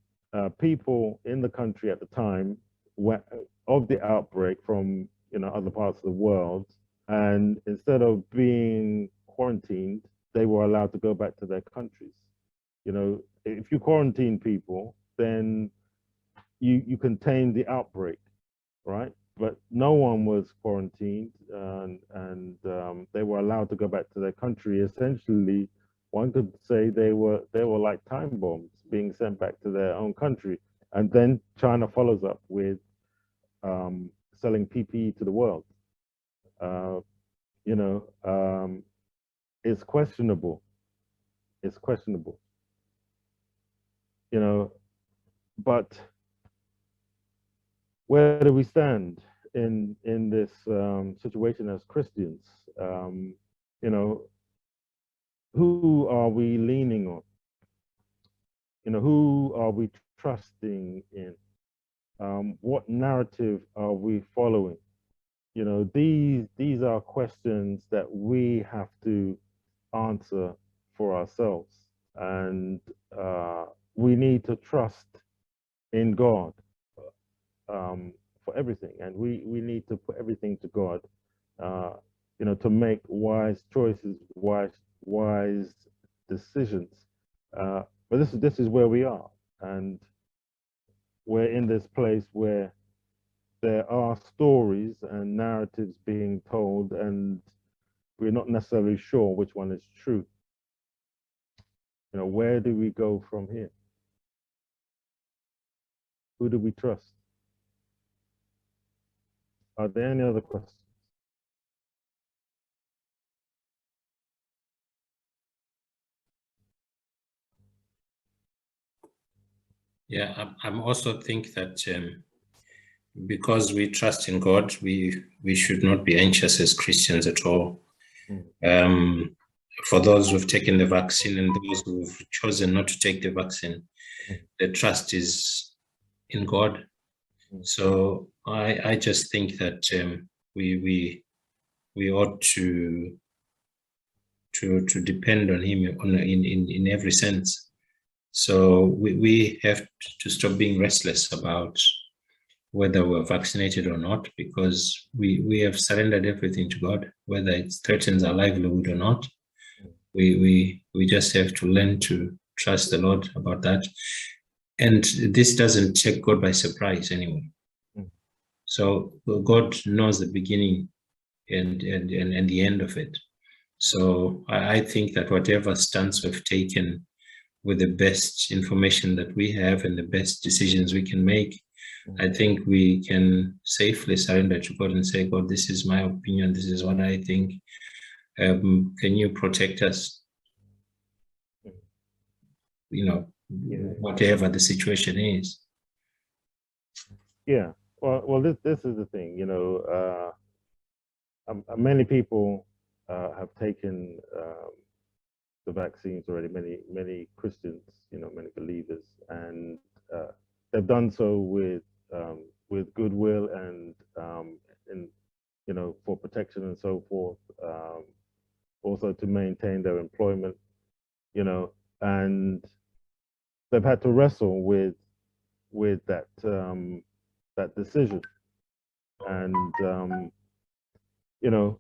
people in the country at the time of the outbreak from, you know, other parts of the world, and instead of being quarantined, they were allowed to go back to their countries. You know, if you quarantine people, then you contain the outbreak, right? But no one was quarantined, and they were allowed to go back to their country. Essentially, one could say they were like time bombs being sent back to their own country. And then China follows up with selling PPE to the world. You know, it's questionable. It's questionable. You know, but where do we stand in this situation as Christians? You know, who are we leaning on? You know, who are we trusting in? What narrative are we following? You know, these are questions that we have to answer for ourselves, and we need to trust in God for everything, and we need to put everything to God, you know, to make wise choices, wise decisions. But this is where we are, and we're in this place where there are stories and narratives being told, and we're not necessarily sure which one is true. You know, where do we go from here? Who do we trust? Are there any other questions? Yeah, I'm also think that because we trust in God, we should not be anxious as Christians at all. For those who've taken the vaccine and those who've chosen not to take the vaccine, the trust is in God. So I just think that we ought to depend on Him in every sense. So we have to stop being restless about whether we're vaccinated or not, because we have surrendered everything to God, whether it threatens our livelihood or not. We just have to learn to trust the Lord about that. And this doesn't take God by surprise anyway. So God knows the beginning and the end of it. So I think that whatever stance we've taken with the best information that we have and the best decisions we can make, I think we can safely surrender to God and say, God, this is my opinion, this is what I think. Can you protect us? You know, whatever the situation is. Yeah. Well, this is the thing. You know, many people have taken the vaccines already. Many Christians, you know, many believers, and they've done so with goodwill and you know, for protection and so forth. Also to maintain their employment, you know, and they've had to wrestle with that that decision. And you know,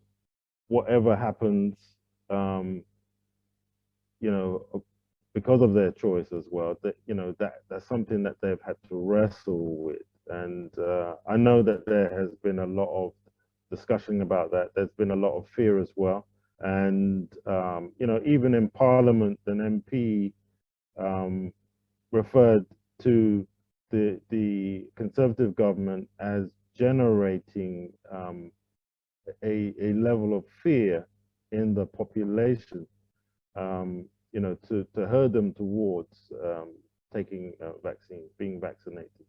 whatever happens, you know, because of their choice as well, that, you know, that's something that they've had to wrestle with. And I know that there has been a lot of discussion about that. There's been a lot of fear as well. And you know, even in Parliament, an MP referred to the Conservative government as generating a level of fear in the population, you know, to herd them towards taking vaccines, being vaccinated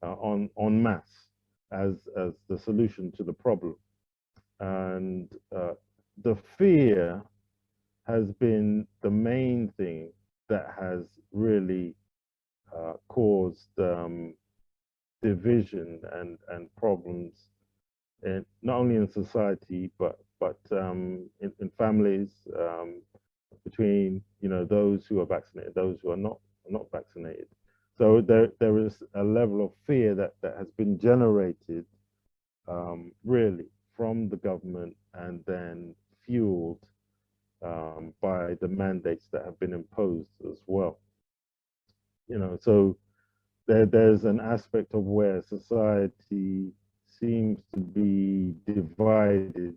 en masse as the solution to the problem. And the fear has been the main thing that has really caused division and problems, not only in society but in families, between, you know, those who are vaccinated, those who are not vaccinated. So there is a level of fear that has been generated really from the government, and then fueled by the mandates that have been imposed as well. You know, so there's an aspect of where society seems to be divided,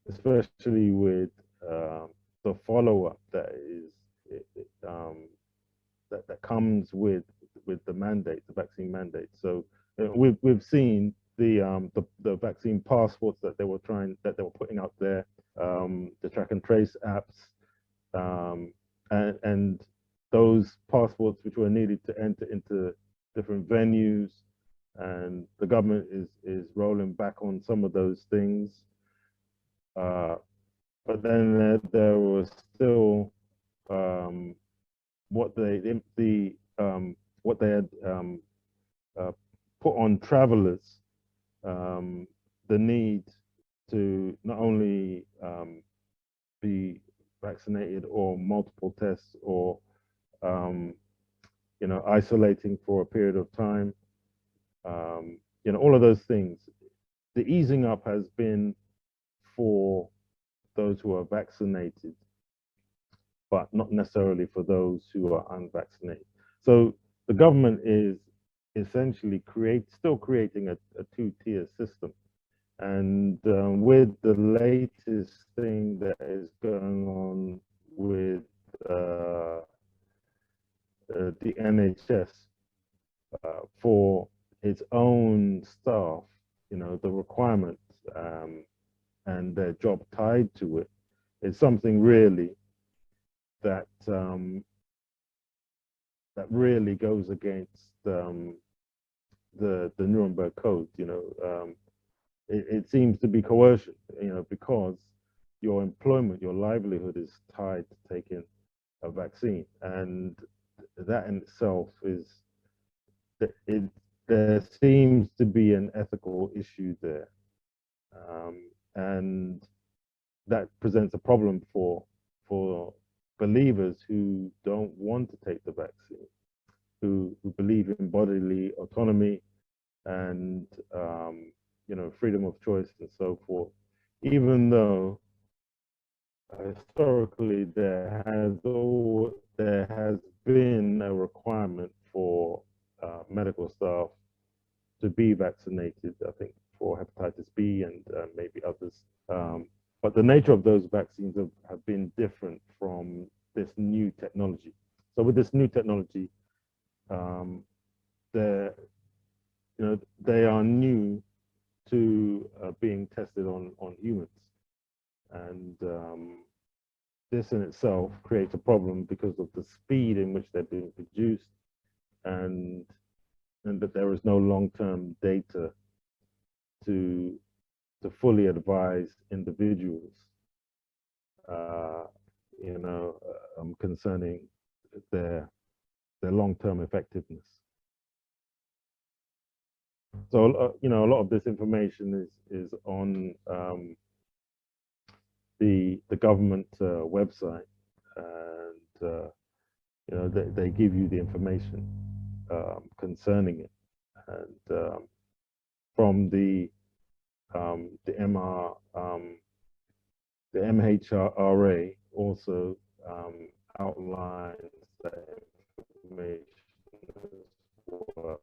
especially with the follow-up that that comes with the mandate, the vaccine mandate. So we've seen the vaccine passports that they were putting out there, the track and trace apps, and those passports which were needed to enter into different venues, and the government is rolling back on some of those things. But then there was still what they had put on travelers, the need to not only be vaccinated or multiple tests, or you know, isolating for a period of time, you know, all of those things. The easing up has been for those who are vaccinated, but not necessarily for those who are unvaccinated. So the government is essentially still creating a two-tier system. And with the latest thing that is going on with the NHS for its own staff, you know, the requirements and their job tied to it is something really that that really goes against the Nuremberg Code. You know, it seems to be coercion, you know, because your employment, your livelihood is tied to taking a vaccine, and that in itself is there seems to be an ethical issue there, and that presents a problem for believers who don't want to take the vaccine, who believe in bodily autonomy and you know, freedom of choice and so forth, even though historically there has been a requirement for medical staff to be vaccinated, I think for hepatitis B and maybe others. But the nature of those vaccines have been different from this new technology. So with this new technology, they are new to being tested on humans, and this in itself creates a problem because of the speed in which they're being produced, and that there is no long-term data to fully advise individuals, concerning their long-term effectiveness. So, a lot of this information is on the government website, and they give you the information concerning it, and from the MHRA also outlines that information as well.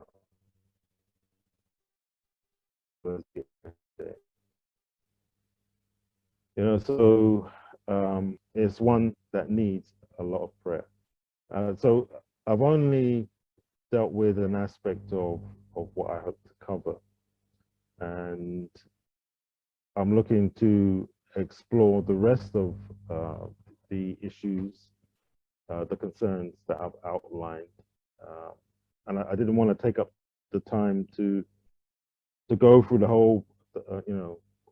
So it's one that needs a lot of prayer. So I've only dealt with an aspect of what I hope to cover, and I'm looking to explore the rest of the issues, the concerns that I've outlined, and I didn't want to take up the time to go through the whole,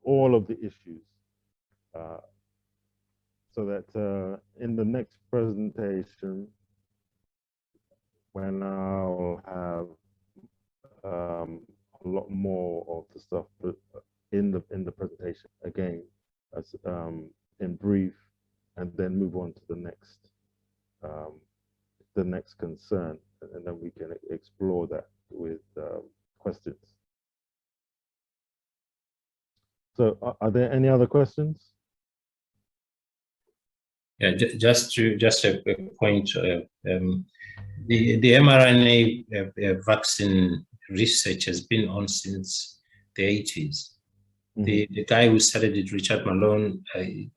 all of the issues, so that in the next presentation, when I'll have a lot more of the stuff in the presentation again, as in brief, and then move on to the next concern, and then we can explore that with questions. So, are there any other questions? Yeah, just a point. The mRNA vaccine research has been on since the 80s. The guy who started it, Richard Malone,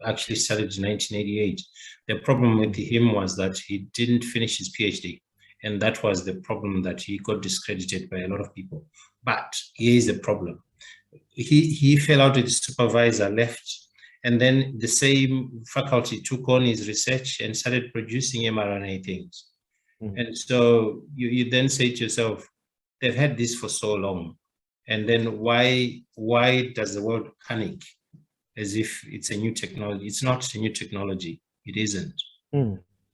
actually started in 1988. The problem with him was that he didn't finish his PhD, and that was the problem, that he got discredited by a lot of people. But here's the problem. He fell out with his supervisor, left, and then the same faculty took on his research and started producing mRNA things. And so you then say to yourself, they've had this for so long, and then why does the world panic as if it's a new technology? It's not a new technology. It isn't.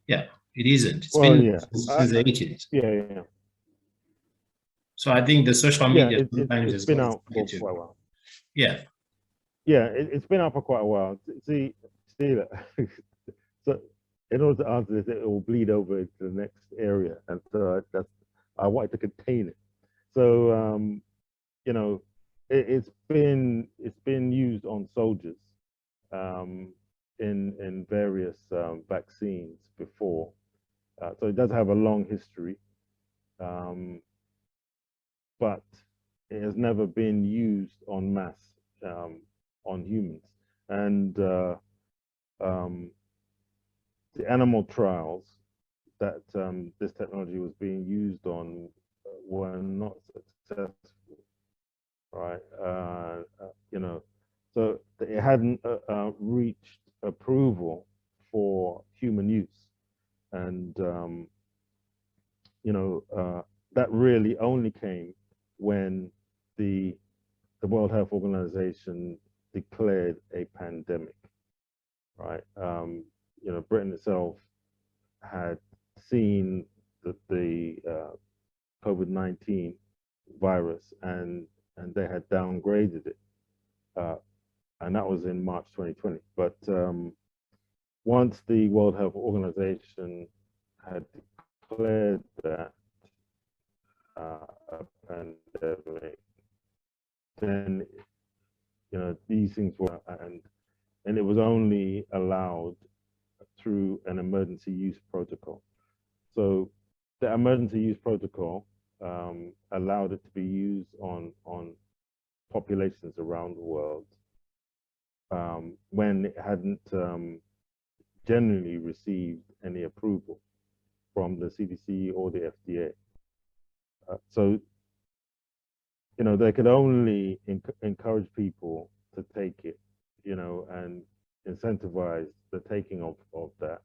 Yeah, it isn't. It's been since the 80s. Yeah. So I think the social media sometimes it's been out for quite a while. Yeah. Yeah, it's been out for quite a while. See that. So in order to answer this, it will bleed over into the next area, and so I wanted to contain it. So it's been used on soldiers in various vaccines before, so it does have a long history, but it has never been used en masse on humans, and the animal trials that this technology was being used on were not successful, right? So it hadn't reached approval for human use, and that really only came when the World Health Organization declared a pandemic, right? Britain itself had seen the COVID-19 virus, and they had downgraded it, and that was in March 2020. But once the World Health Organization had declared that a pandemic, then these things were, and it was only allowed through an emergency use protocol. So the emergency use protocol allowed it to be used on populations around the world when it hadn't generally received any approval from the CDC or the FDA. So they could only encourage people to take it, and incentivize the taking of that,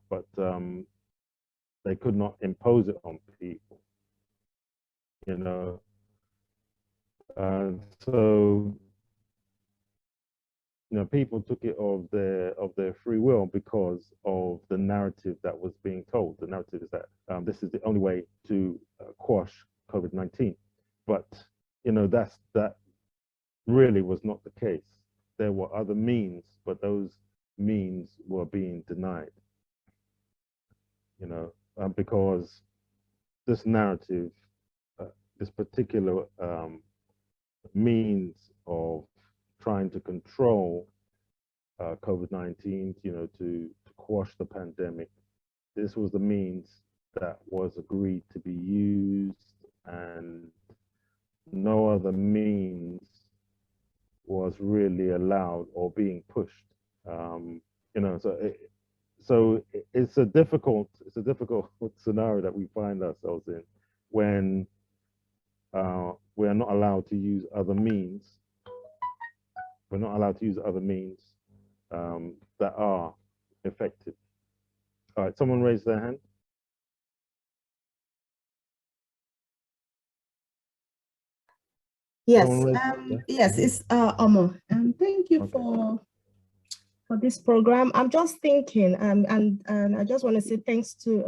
but they could not impose it on people, you know. So you know, people took it of their free will because of the narrative that was being told. The narrative is that this is the only way to quash COVID-19, but you know, that really was not the case. There were other means, but those means were being denied. You know, because this narrative, this particular means of trying to control COVID-19, you know, to quash the pandemic. This was the means that was agreed to be used, and no other means was really allowed or being pushed. You know, so it's a difficult scenario that we find ourselves in when we are not allowed to use other means. We're not allowed to use other means that are effective. All right, someone raised their hand. Yes, Yes, it's Omo. Thank you Okay. for this program. I'm just thinking, and I just want to say thanks to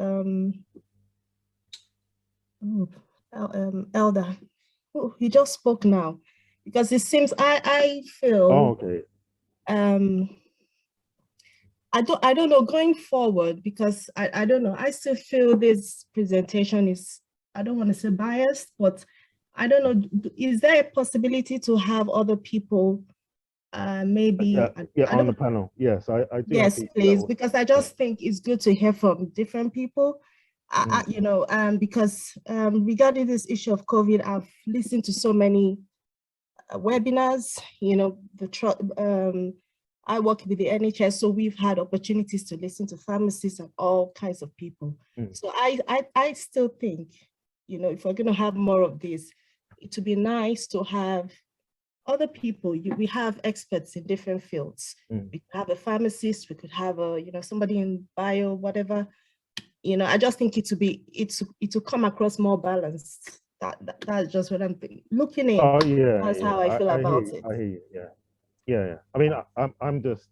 Elder. Oh, he just spoke now, because it seems I feel okay. I don't know going forward, because I don't know. I still feel this presentation is, I don't want to say biased, but I don't know. Is there a possibility to have other people maybe Yeah, on the panel? Yes, I do. Yes, please, because I just think it's good to hear from different people. You know, because regarding this issue of COVID, I've listened to so many webinars. You know, I work with the NHS, so we've had opportunities to listen to pharmacists and all kinds of people. So I still think, you know, if we're going to have more of this, it would be nice to have other people. We have experts in different fields. We could have a pharmacist, we could have a, you know, somebody in bio, whatever. You know, I just think it will come across more balanced. That's just what I'm thinking. Looking in, Oh yeah, that's yeah. how I feel about it. I hear you. Yeah. I mean, I'm just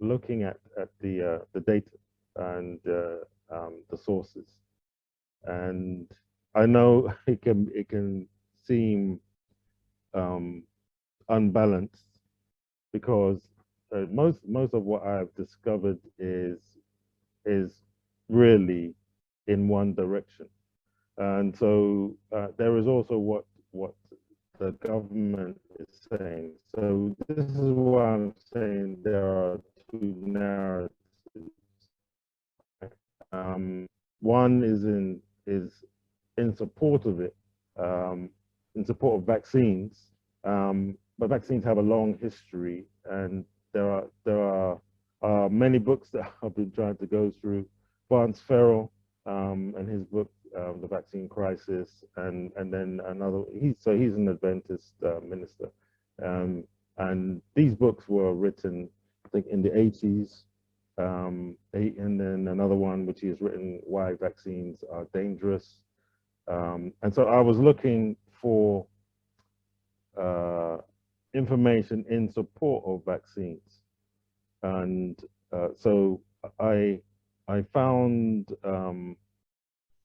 looking at the data and the sources, and I know it can seem unbalanced, because most of what I've discovered is really in one direction, and so there is also what the government is saying. So this is why I'm saying there are two narratives. One is in support of it, in support of vaccines, but vaccines have a long history, and there are many books that I've been trying to go through. Barnes Farrell and his book, The Vaccine Crisis, and then another. He's an Adventist minister, and these books were written, I think, in the 80s. And then another one which he has written, Why Vaccines Are Dangerous. And so I was looking for information in support of vaccines, and so I found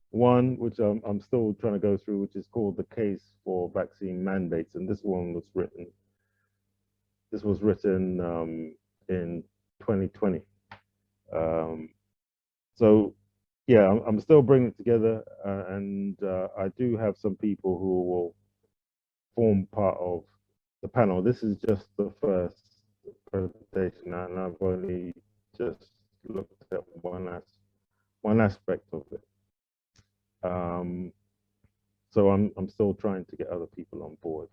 one which I'm still trying to go through, which is called The Case for Vaccine Mandates, and this one was written. This was written in 2020. So yeah, I'm still bringing it together, and I do have some people who will form part of the panel. This is just the first presentation, and I've only just looked at one aspect of it. So I'm still trying to get other people on board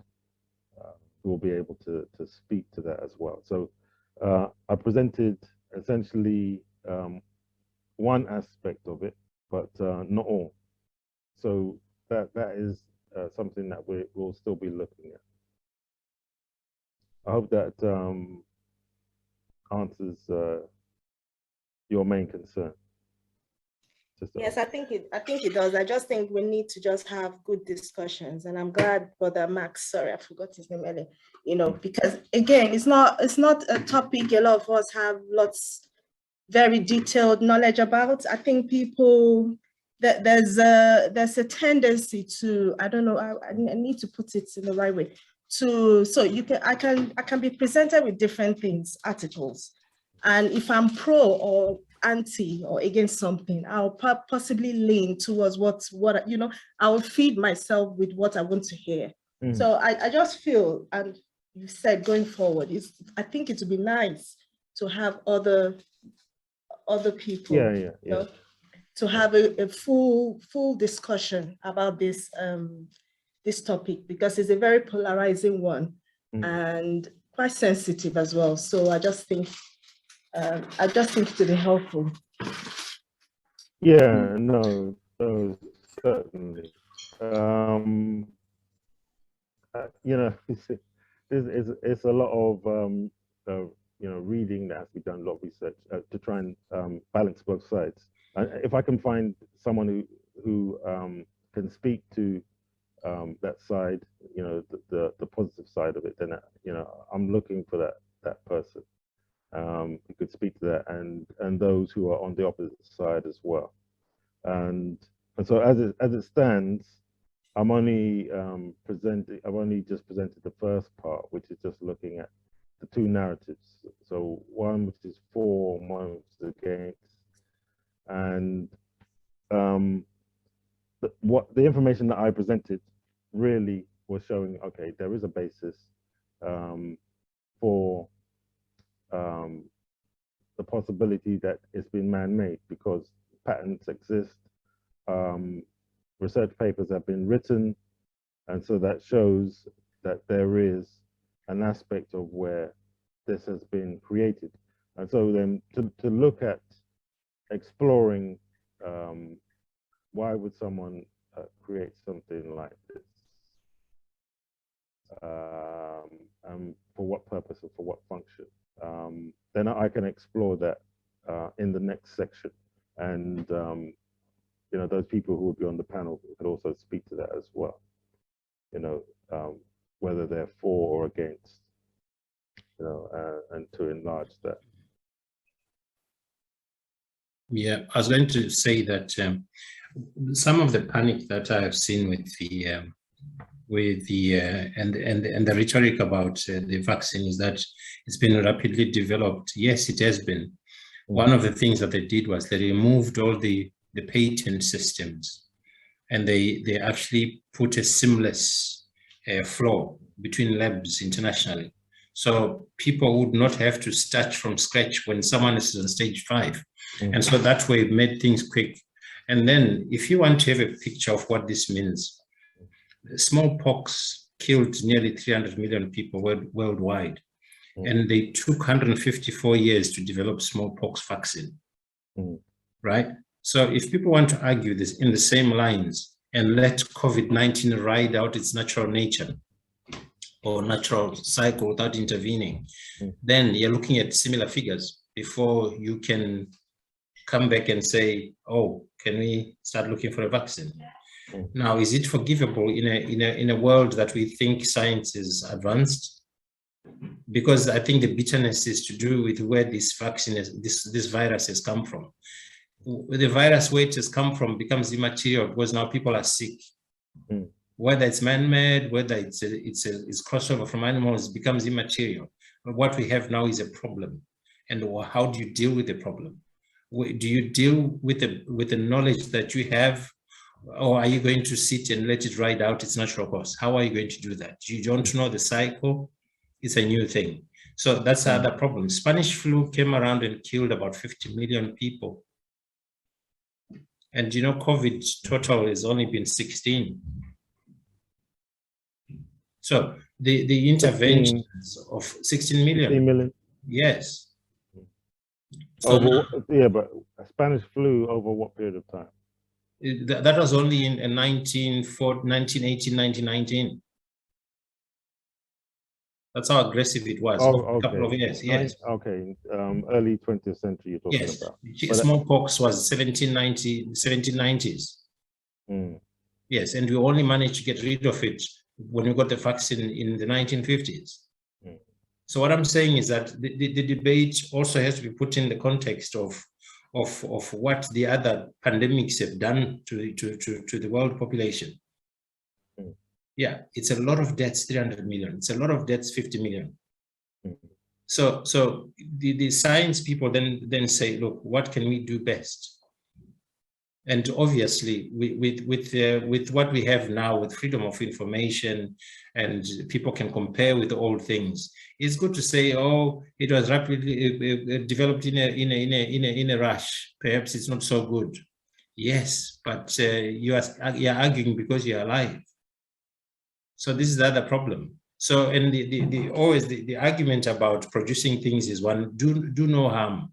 who will be able to speak to that as well. So I presented essentially one aspect of it, but not all. So that is something that we'll still be looking at. I hope that answers your main concern. Yes, I think it does. I just think we need to just have good discussions, and I'm glad Brother Max, sorry, I forgot his name earlier, you know, because again, it's not a topic a lot of us have lots very detailed knowledge about. I think people that there's a tendency to, I don't know, I need to put it in the right way, to, so you can, I can be presented with different things, articles, and if I'm pro or anti or against something, I'll possibly lean towards what you know, I will feed myself with what I want to hear. So I just feel, and you said going forward, I think it would be nice to have other people, you know, to have a full discussion about this this topic, because it's a very polarizing one and quite sensitive as well. So I just think it would be helpful. Yeah, no, certainly. You know, it's a lot of you know, reading that has to be done, a lot of research to try and balance both sides. If I can find someone who can speak to that side, you know, the positive side of it, then you know, I'm looking for that person who could speak to that, and those who are on the opposite side as well. And so as it stands, I've only just presented the first part, which is just looking at the two narratives. So one which is for, one which is against, and the information that I presented really was showing, okay, there is a basis for the possibility that it's been man-made, because patents exist, research papers have been written, and so that shows that there is an aspect of where this has been created. And so then to look at exploring why would someone create something like this, and for what purpose and for what function, then I can explore that in the next section. And you know, those people who will be on the panel could also speak to that as well, you know, whether they're for or against, you know, and to enlarge that. Yeah, I was going to say that some of the panic that I have seen with the and the rhetoric about the vaccine is that it's been rapidly developed. Yes, it has been. One of the things that they did was they removed all the patent systems, and they actually put a seamless flow between labs internationally. So people would not have to start from scratch when someone is on stage 5. And so that way it made things quick. And then if you want to have a picture of what this means, smallpox killed nearly 300 million people worldwide. And they took 154 years to develop smallpox vaccine, right? So if people want to argue this in the same lines and let COVID-19 ride out its natural nature or natural cycle without intervening, then you're looking at similar figures before you can come back and say, oh, can we start looking for a vaccine? Now, is it forgivable in a world that we think science is advanced? Because I think the bitterness is to do with where this vaccine is, this virus has come from. The virus, where it has come from, becomes immaterial because now people are sick. Whether it's man-made, whether it's crossover from animals, it becomes immaterial. But what we have now is a problem. And how do you deal with the problem? Do you deal with the knowledge that you have, or are you going to sit and let it ride out its natural course? How are you going to do that? You don't know the cycle. It's a new thing. So that's the other problem. Spanish flu came around and killed about 50 million people. And you know, COVID total has only been 16. So the interventions of 16 million. 16 million. Yes. So yeah, but Spanish flu over what period of time? That was only in 1918, 1919. That's how aggressive it was. Oh, A couple of okay. years, yes. Okay. Early 20th century you're talking Yes. about. But, Smallpox was 1790s. mm, Yes, and we only managed to get rid of it when we got the vaccine in the 1950s. Mm. So what I'm saying is that the debate also has to be put in the context of what the other pandemics have done to the world population. Mm. Yeah, it's a lot of deaths, 300 million. It's a lot of deaths, 50 million. Mm. So the science people then say, look, what can we do best? And obviously, with what we have now, with freedom of information, and people can compare with old things, it's good to say, oh, it was rapidly developed in a rush. Perhaps it's not so good. Yes, but you're arguing because you're alive. So this is the other problem. So, and always the argument about producing things is one, do no harm,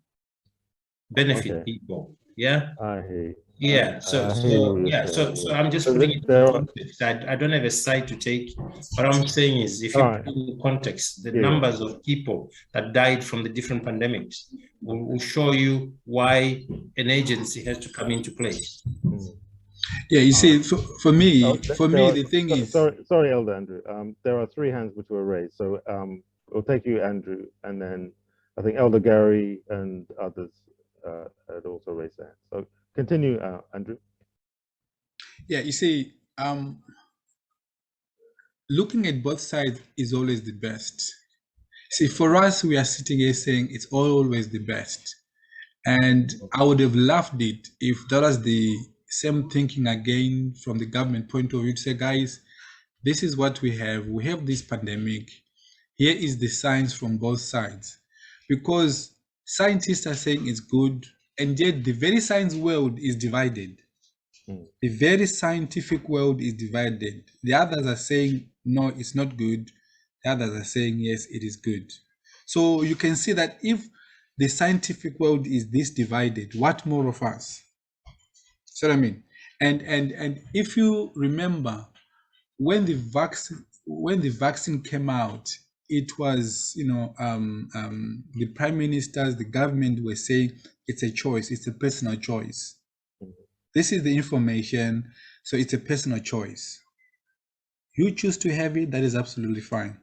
benefit people. Yeah. I hear you. Yeah. So I'm just putting it in context. I don't have a side to take. What I'm saying is, if you put in context, the numbers of people that died from the different pandemics will show you why an agency has to come into place. Yeah, you see, for me, the thing is. Sorry, Elder Andrew. There are 3 hands which were raised. So we'll take you, Andrew, and then I think Elder Gary and others had also raised their hands. So continue, Andrew. Yeah, you see, looking at both sides is always the best. See, for us, we are sitting here saying it's always the best. And I would have loved it if that was the same thinking again from the government point of view to say, guys, this is what we have. We have this pandemic. Here is the science from both sides. Because scientists are saying it's good, and yet the very science world is divided. The very scientific world is divided. The others are saying, no, it's not good. The others are saying, yes, it is good. So you can see that if the scientific world is this divided, what more of us? See what I mean? And if you remember, when the vaccine came out, it was, the prime ministers, the government were saying it's a choice, it's a personal choice. This is the information, so it's a personal choice. You choose to have it, that is absolutely fine.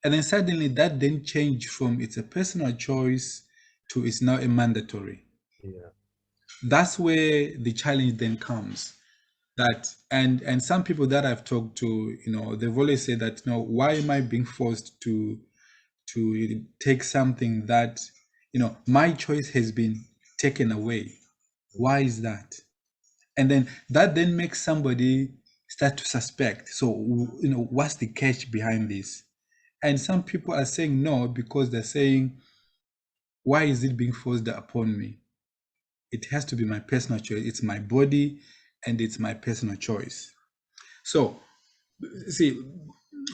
And then suddenly that then changed from it's a personal choice to it's now a mandatory. Yeah. That's where the challenge then comes. That and some people that I've talked to, they've always said that, why am I being forced to take something that, my choice has been taken away? Why is that? And then that then makes somebody start to suspect. So, what's the catch behind this? And some people are saying no, because they're saying, why is it being forced upon me? It has to be my personal choice. It's my body and it's my personal choice. So, see,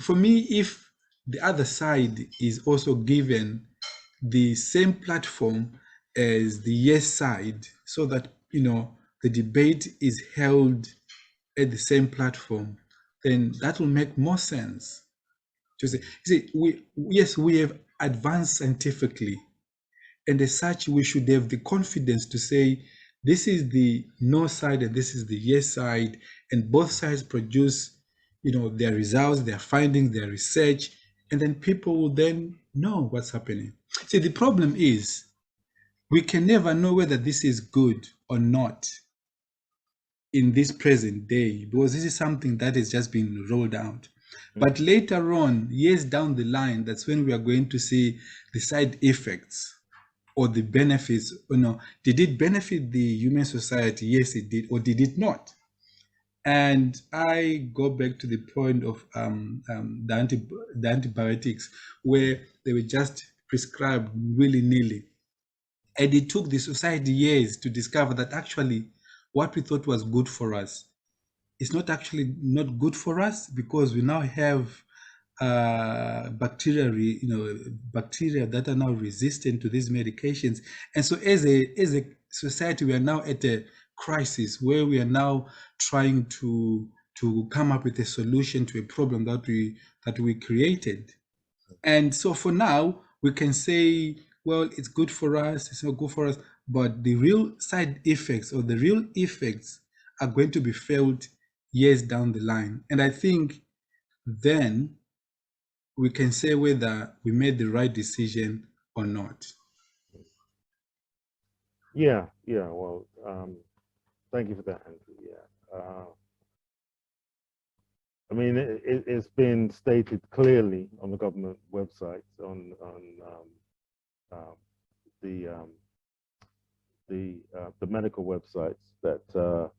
for me, if the other side is also given the same platform as the yes side, so that, the debate is held at the same platform, then that will make more sense. We have advanced scientifically, and as such, we should have the confidence to say, this is the no side and this is the yes side, and both sides produce, their results, their findings, their research, and then people will then know what's happening. See, the problem is, we can never know whether this is good or not in this present day, because this is something that has just been rolled out. But later on, years down the line, that's when we are going to see the side effects or the benefits. Did it benefit the human society? Yes, it did. Or did it not? And I go back to the point of the antibiotics, where they were just prescribed willy-nilly. And it took the society years to discover that actually what we thought was good for us is not actually not good for us, because we now have bacteria that are now resistant to these medications. And so as a society, we are now at a crisis where we are now trying to come up with a solution to a problem that we created. And so for now, we can say, well, it's good for us, it's not good for us, but the real side effects or the real effects are going to be felt years down the line. And I think then we can say whether we made the right decision or not. Yeah. Well, thank you for that, Andrew. Yeah. I mean, it's been stated clearly on the government websites, on the medical websites, that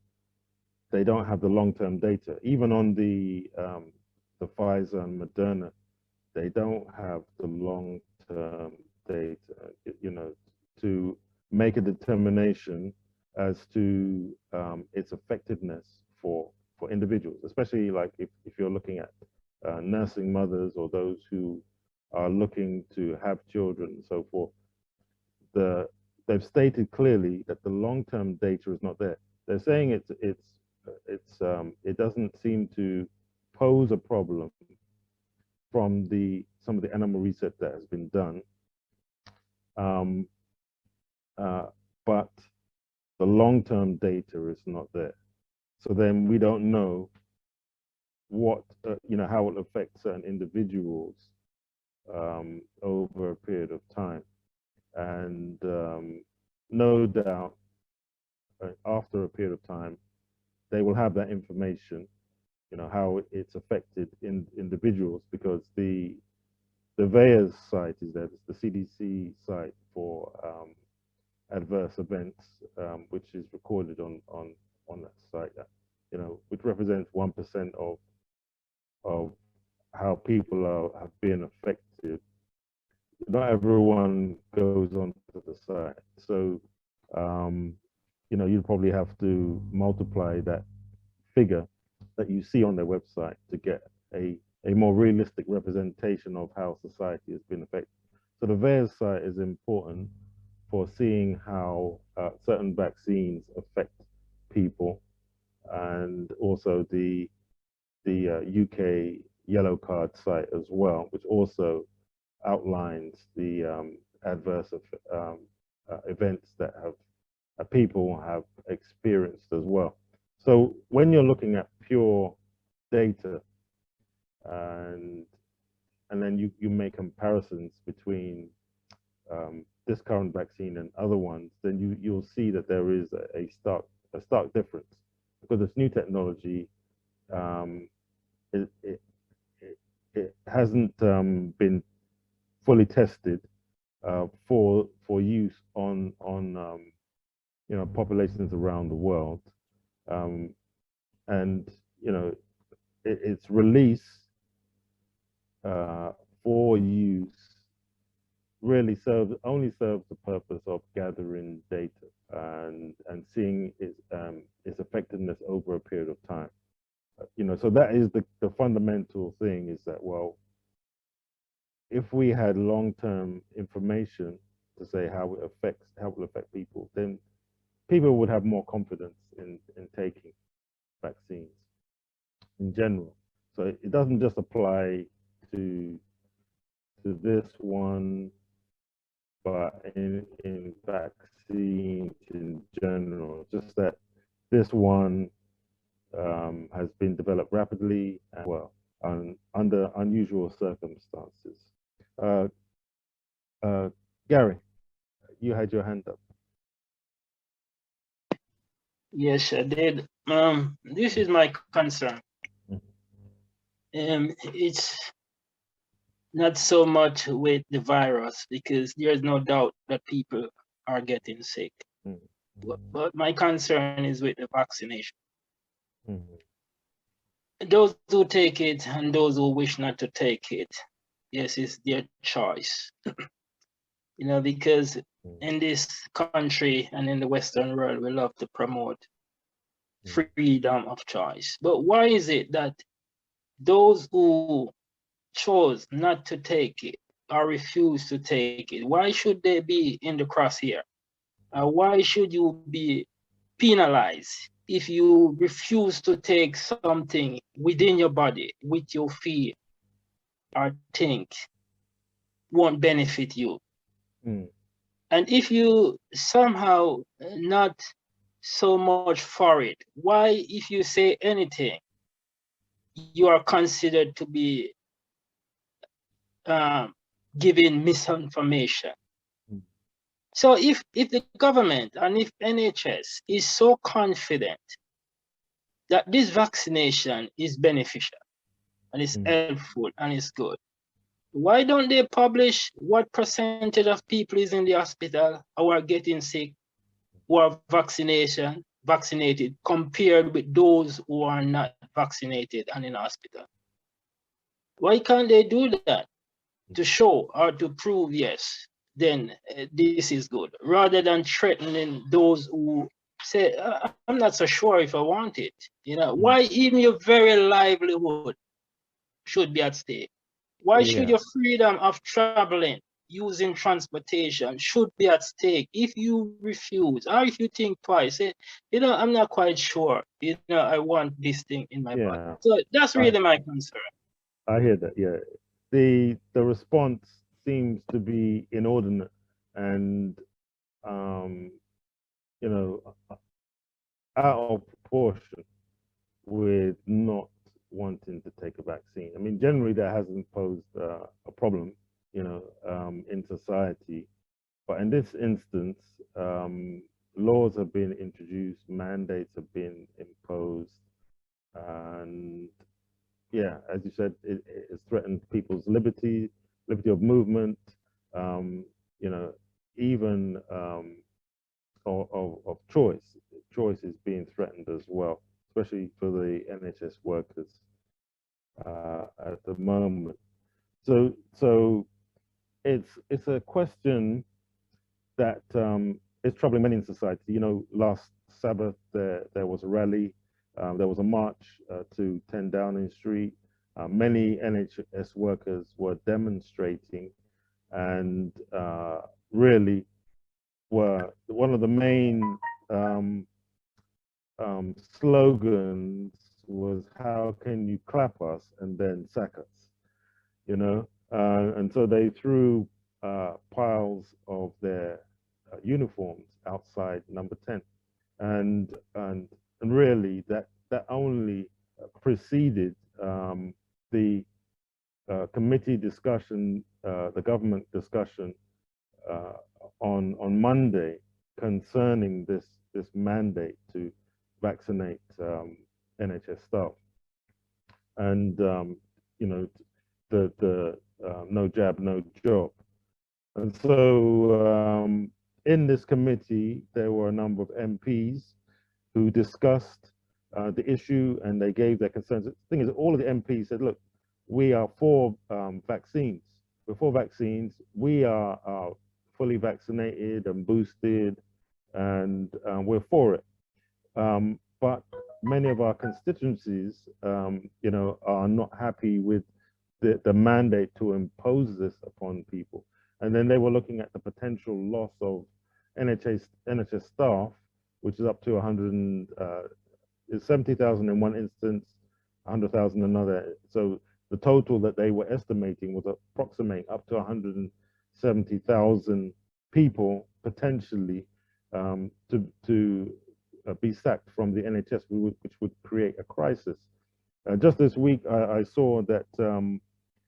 they don't have the long-term data. Even on the Pfizer and Mrna, they don't have the long-term data, you know, to make a determination as to its effectiveness for individuals, especially like if you're looking at nursing mothers or those who are looking to have children and so forth. They've stated clearly that the long-term data is not there. They're saying it doesn't seem to pose a problem from some of the animal research that has been done, but the long-term data is not there. So then we don't know what how it affects certain individuals over a period of time, and no doubt after a period of time they will have that information, how it's affected in individuals, because the VAERS site is there, it's the CDC site for adverse events, which is recorded on that site, which represents 1% of how people have been affected. Not everyone goes onto the site, so you'd probably have to multiply that figure that you see on their website to get a more realistic representation of how society has been affected. So the VAERS site is important for seeing how certain vaccines affect people, and also the UK yellow card site as well, which also outlines the adverse events that people have experienced as well. So when you're looking at pure data, and then you make comparisons between this current vaccine and other ones, then you'll see that there is a stark difference, because it's new technology. It hasn't been fully tested for use on populations around the world, and its release for use really only serves the purpose of gathering data and seeing its effectiveness over a period of time. So that is the fundamental thing, is that, well, if we had long-term information to say how it will affect people, then people would have more confidence in taking vaccines in general. So it doesn't just apply to this one, but in vaccines in general, just that this one has been developed rapidly and well, under unusual circumstances. Gary, you had your hand up. Yes, I did. This is my concern. It's not so much with the virus, because there's no doubt that people are getting sick. But my concern is with the vaccination. Those who take it and those who wish not to take it, yes, it's their choice. Because in this country and in the Western world, we love to promote freedom of choice. But why is it that those who chose not to take it or refuse to take it, why should they be in the crosshair? Why should you be penalized if you refuse to take something within your body, which you feel or think won't benefit you. Mm. And if you somehow not so much for it, why, if you say anything, you are considered to be giving misinformation? Mm. So if the government and if NHS is so confident that this vaccination is beneficial and it's helpful and it's good, why don't they publish what percentage of people is in the hospital who are getting sick, who are vaccinated, compared with those who are not vaccinated and in hospital? Why can't they do that to show or to prove, yes, then this is good, rather than threatening those who say, I'm not so sure if I want it. You know, why even your very livelihood should be at stake? Why should your freedom of traveling, using transportation should be at stake if you refuse, or if you think twice, say, you know, I'm not quite sure, you know, I want this thing in my body. So that's really my concern. I hear that. Yeah, the response seems to be inordinate and you know, out of proportion with not wanting to take a vaccine. I mean, generally that hasn't posed a problem, you know, in society, but in this instance, laws have been introduced, mandates have been imposed, and yeah, as you said, it's threatened people's liberty of movement, you know, even of choice. Choice is being threatened as well, especially for the NHS workers at the moment. So it's a question that is troubling many in society. You know, last Sabbath there was a rally, there was a march to 10 Downing Street. Many NHS workers were demonstrating, and really were one of the main slogans was, how can you clap us and then sack us, you know? And so they threw piles of their uniforms outside number 10. And really that only preceded the committee discussion, the government discussion on Monday concerning this mandate to vaccinate NHS staff, and you know, the no jab, no job. And so in this committee, there were a number of MPs who discussed the issue, and they gave their concerns. The thing is, all of the MPs said, look, we are for vaccines. We're for vaccines. We are fully vaccinated and boosted, and we're for it. But many of our constituencies, you know, are not happy with the mandate to impose this upon people. And then they were looking at the potential loss of NHS staff, which is up to 70,000 in one instance, 100,000 another. So the total that they were estimating was approximating up to 170,000 people potentially to be sacked from the NHS, which would create a crisis. Just this week, I saw that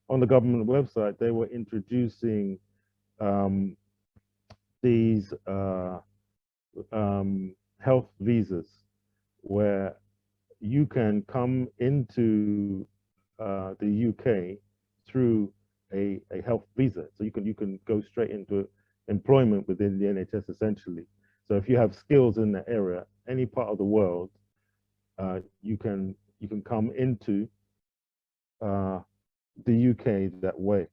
on the government website, they were introducing these health visas, where you can come into the UK through a health visa. So you can go straight into employment within the NHS essentially. So if you have skills in the area, any part of the world, you can come into the UK that way.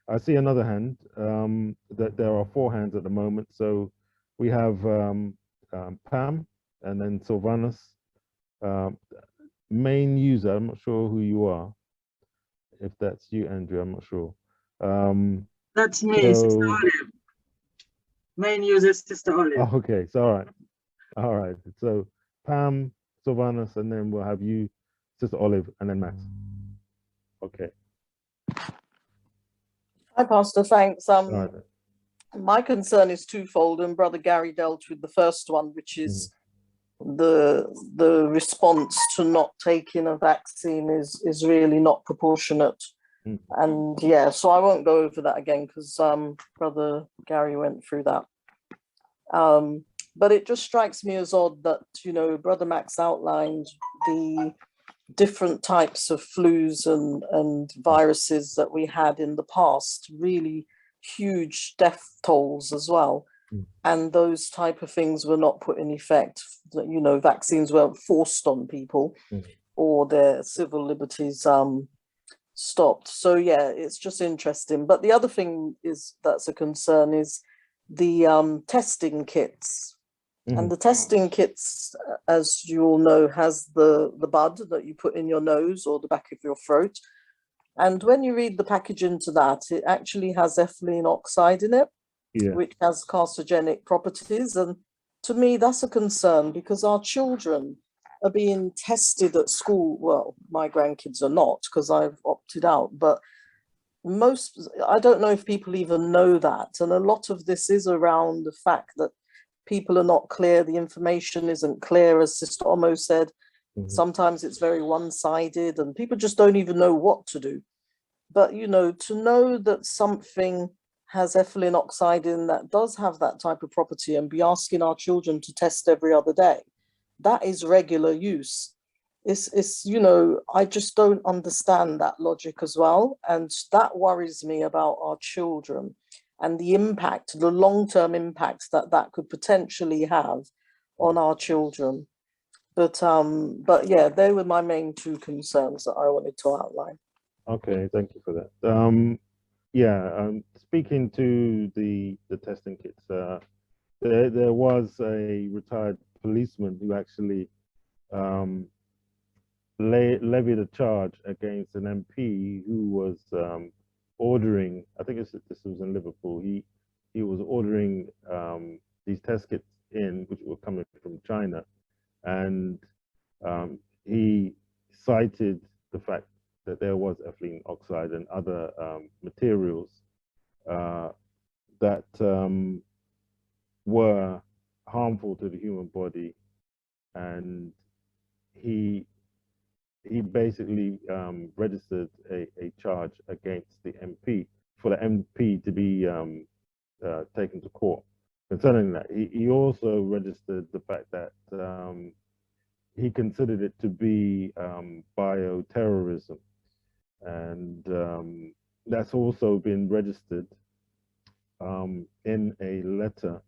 I see another hand, that there are 4 hands at the moment. So we have Pam, and then Sylvanus, main user. I'm not sure who you are. If that's you, Andrew, I'm not sure. That's me, Sister Olive. Main user, Sister Olive. Oh, okay, so all right. So Pam, Sylvanus, and then we'll have you, Sister Olive, and then Max. Okay. Hi, Pastor. Thanks. All right. My concern is twofold, and Brother Gary dealt with the first one, which is the response to not taking a vaccine is really not proportionate. And yeah, so I won't go over that again because Brother Gary went through that. But it just strikes me as odd that, you know, Brother Max outlined the different types of flus and viruses that we had in the past, really huge death tolls as well. And those type of things were not put in effect. You know, vaccines weren't forced on people or their civil liberties stopped. So yeah, it's just interesting. But the other thing is that's a concern is the testing kits. And the testing kits, as you all know, has the bud that you put in your nose or the back of your throat. And when you read the packaging to that, it actually has ethylene oxide in it, which has carcinogenic properties. And to me, that's a concern because our children are being tested at school. Well, my grandkids are not because I've opted out, but I don't know if people even know that. And a lot of this is around the fact that people are not clear, the information isn't clear, as Sister Omo said. Sometimes it's very one-sided and people just don't even know what to do. But, you know, to know that something has ethylene oxide in that does have that type of property and be asking our children to test every other day, that is regular use. It's you know, I just don't understand that logic as well. And that worries me about our children and the impact, the long-term impact that could potentially have on our children. But yeah, they were my main two concerns that I wanted to outline. Okay, thank you for that. Speaking to the testing kits, there was a retired policeman who actually levied a charge against an MP who was ordering, I think this was in Liverpool, he was ordering these test kits in, which were coming from China, and he cited the fact that there was ethylene oxide and other materials that were harmful to the human body, and he basically registered a charge against the MP for the MP to be taken to court concerning that. He also registered the fact that he considered it to be bioterrorism, and that's also been registered in a letter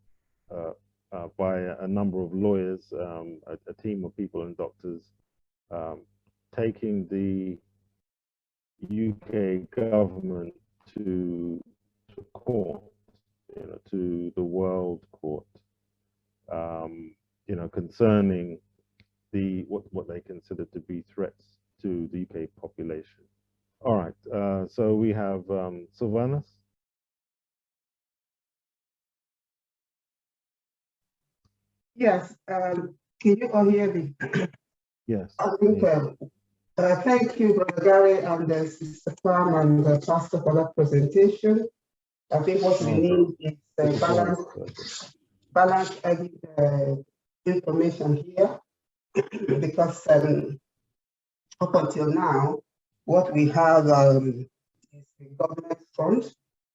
by a number of lawyers, a team of people and doctors, taking the UK government to court, you know, to the World Court, you know, concerning what they consider to be threats to the UK population. All right, so we have Sylvanus. Yes, can you all hear me? Yes. I think, thank you, Brother Gary and Sister Pam and Pastor for that presentation. I think what we need is balanced information here, because up until now, what we have is the government front,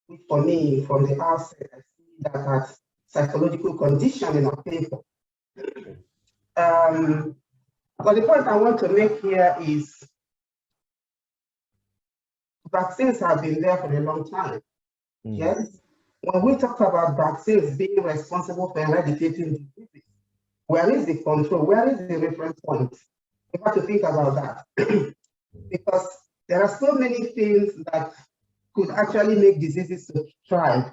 which for me, from the outset, I see that as psychological conditioning of people. But the point I want to make here is vaccines have been there for a long time. Yes. When we talk about vaccines being responsible for eradicating diseases, where is the control? Where is the reference point? We have to think about that. Because there are so many things that could actually make diseases to thrive.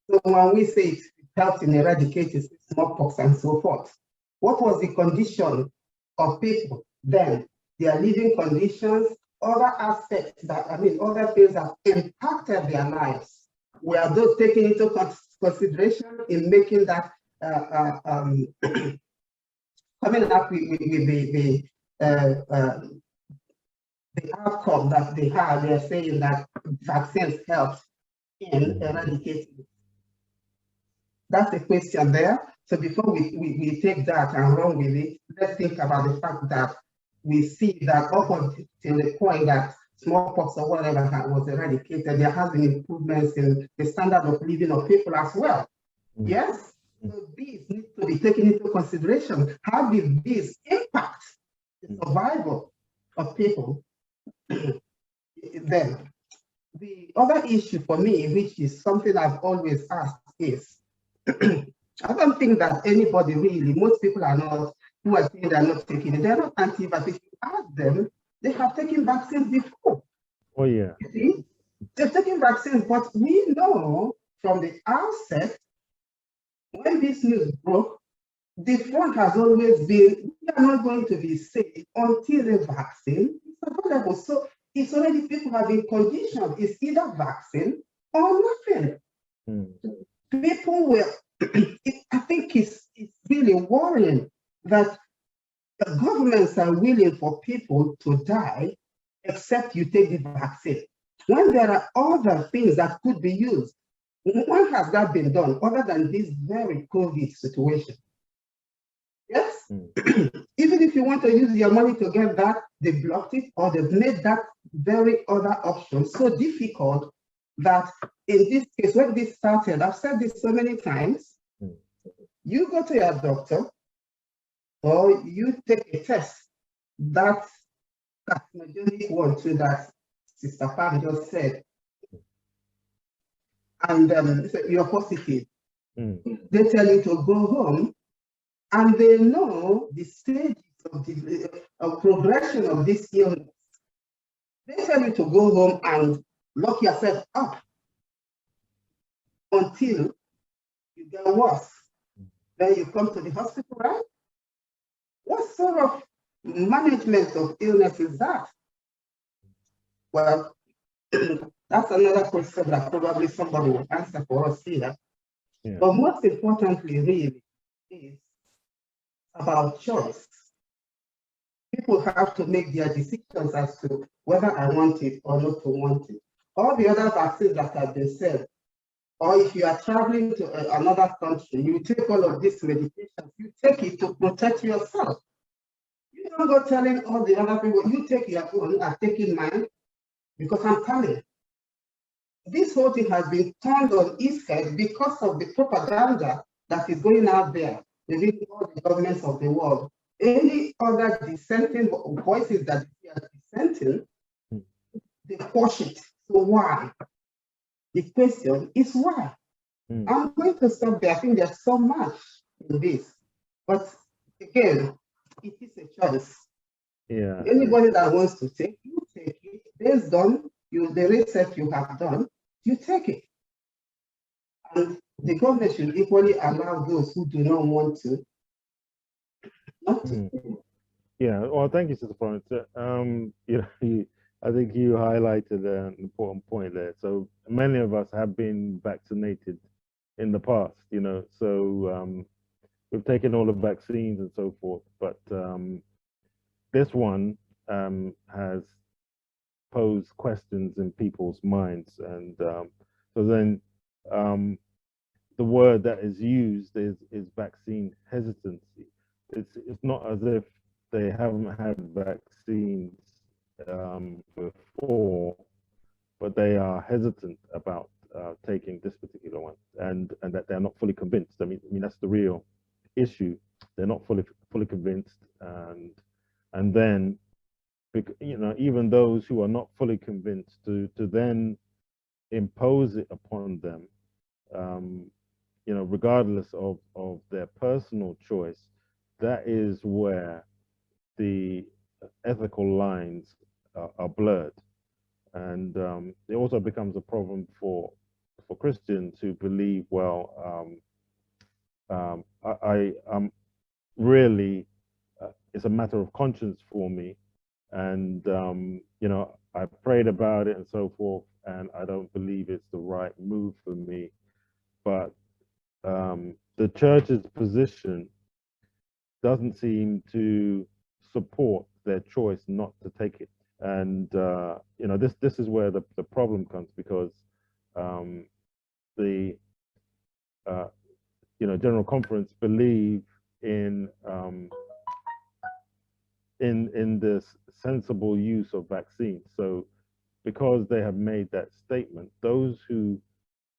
So when we say it helps in eradicating smallpox and so forth, what was the condition of people then? Their living conditions, other aspects that, other things that impacted their lives. Were those taken into consideration in making that, coming up with the outcome that they had? They're saying that vaccines help. in eradicating it? That's the question there. So before we take that and run with it, let's think about the fact that we see that up until the point that smallpox or whatever was eradicated, there has been improvements in the standard of living of people as well. Yes? So these need to be taken into consideration. How did this impact the survival of people? Then, the other issue for me, which is something I've always asked, is I don't think that anybody really, most people are not, who are saying they're not taking it, they're not anti-vaccine. If you ask them, they have taken vaccines before. Oh, yeah. You see? They've taken vaccines, but we know from the outset, when this news broke, the front has always been, we are not going to be safe until the vaccine is available. So it's already, people have been conditioned, it's either vaccine or nothing. People will, I think it's really worrying that the governments are willing for people to die except you take the vaccine. When there are other things that could be used, when has that been done other than this very COVID situation? Yes? Even if you want to use your money to get that, they blocked it, or they've made that very other option so difficult that in this case, when this started, I've said this so many times, you go to your doctor or you take a test, that carcinogenic one too that Sister Pam just said, and you're positive. They tell you to go home, and they know the stages of the progression of this illness. They tell you to go home and lock yourself up until you get worse. Then you come to the hospital, right? What sort of management of illness is that? Well, that's another question that probably somebody will answer for us here. Yeah. But most importantly, really, is about choice. People have to make their decisions as to whether I want it or not to want it. All the other vaccines that have been said, or if you are traveling to another country, you take all of these medications, you take it to protect yourself. You don't go telling all the other people, you take your own, I'm taking mine, because I'm coming. This whole thing has been turned on its head because of the propaganda that is going out there within all the governments of the world. Any other dissenting voices that are dissenting, they push it. So why? The question is why? I'm going to stop there. I think there's so much in this. But again, it is a choice. Yeah. Anybody that wants to take, you take it based on the research you have done, you take it. And the government should equally allow those who do not want to, not to. Yeah, well, thank you, Sister Florence. I think you highlighted an important point there. So many of us have been vaccinated in the past, so we've taken all the vaccines and so forth, but this one has posed questions in people's minds, and so then the word that is used is vaccine hesitancy. It's not as if they haven't had vaccines before, but they are hesitant about taking this particular one, and that they're not fully convinced. I mean that's the real issue. They're not fully convinced, and then even those who are not fully convinced to then impose it upon them, regardless of their personal choice. That is where the ethical lines are blurred, and it also becomes a problem for Christians who believe, well, I'm really it's a matter of conscience for me, and I prayed about it and so forth, and I don't believe it's the right move for me. But the church's position doesn't seem to support their choice not to take it, and this is where the problem comes, because the General Conference believe in this sensible use of vaccines. So because they have made that statement, those who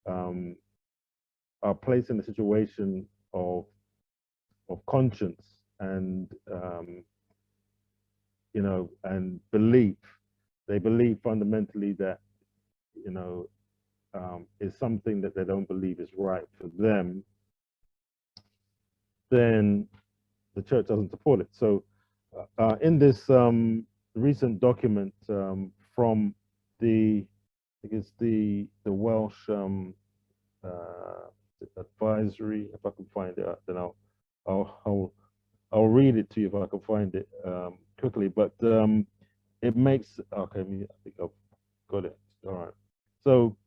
are placed in a situation of conscience and and belief, they believe fundamentally that is something that they don't believe is right for them, then the church doesn't support it. So in this recent document from the Welsh advisory, if I can find it, then I'll read it to you if I can find it quickly. But it makes, okay, I think I've got it. All right. So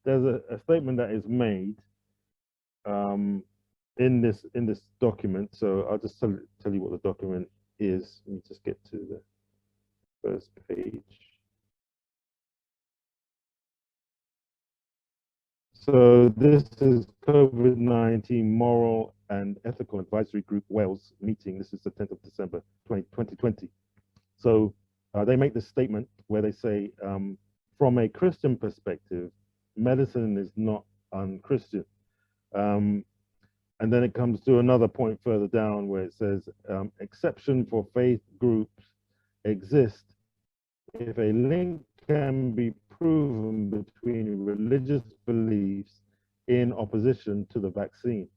there's a statement that is made in this document. So I'll just tell you what the document is. Let me just get to the first page. So this is COVID-19 Moral and Ethical Advisory Group Wales meeting. This is the 10th of December 2020. So they make this statement where they say, from a Christian perspective, medicine is not unchristian. And then it comes to another point further down where it says, exception for faith groups exist if a link can be proven between religious beliefs in opposition to the vaccine.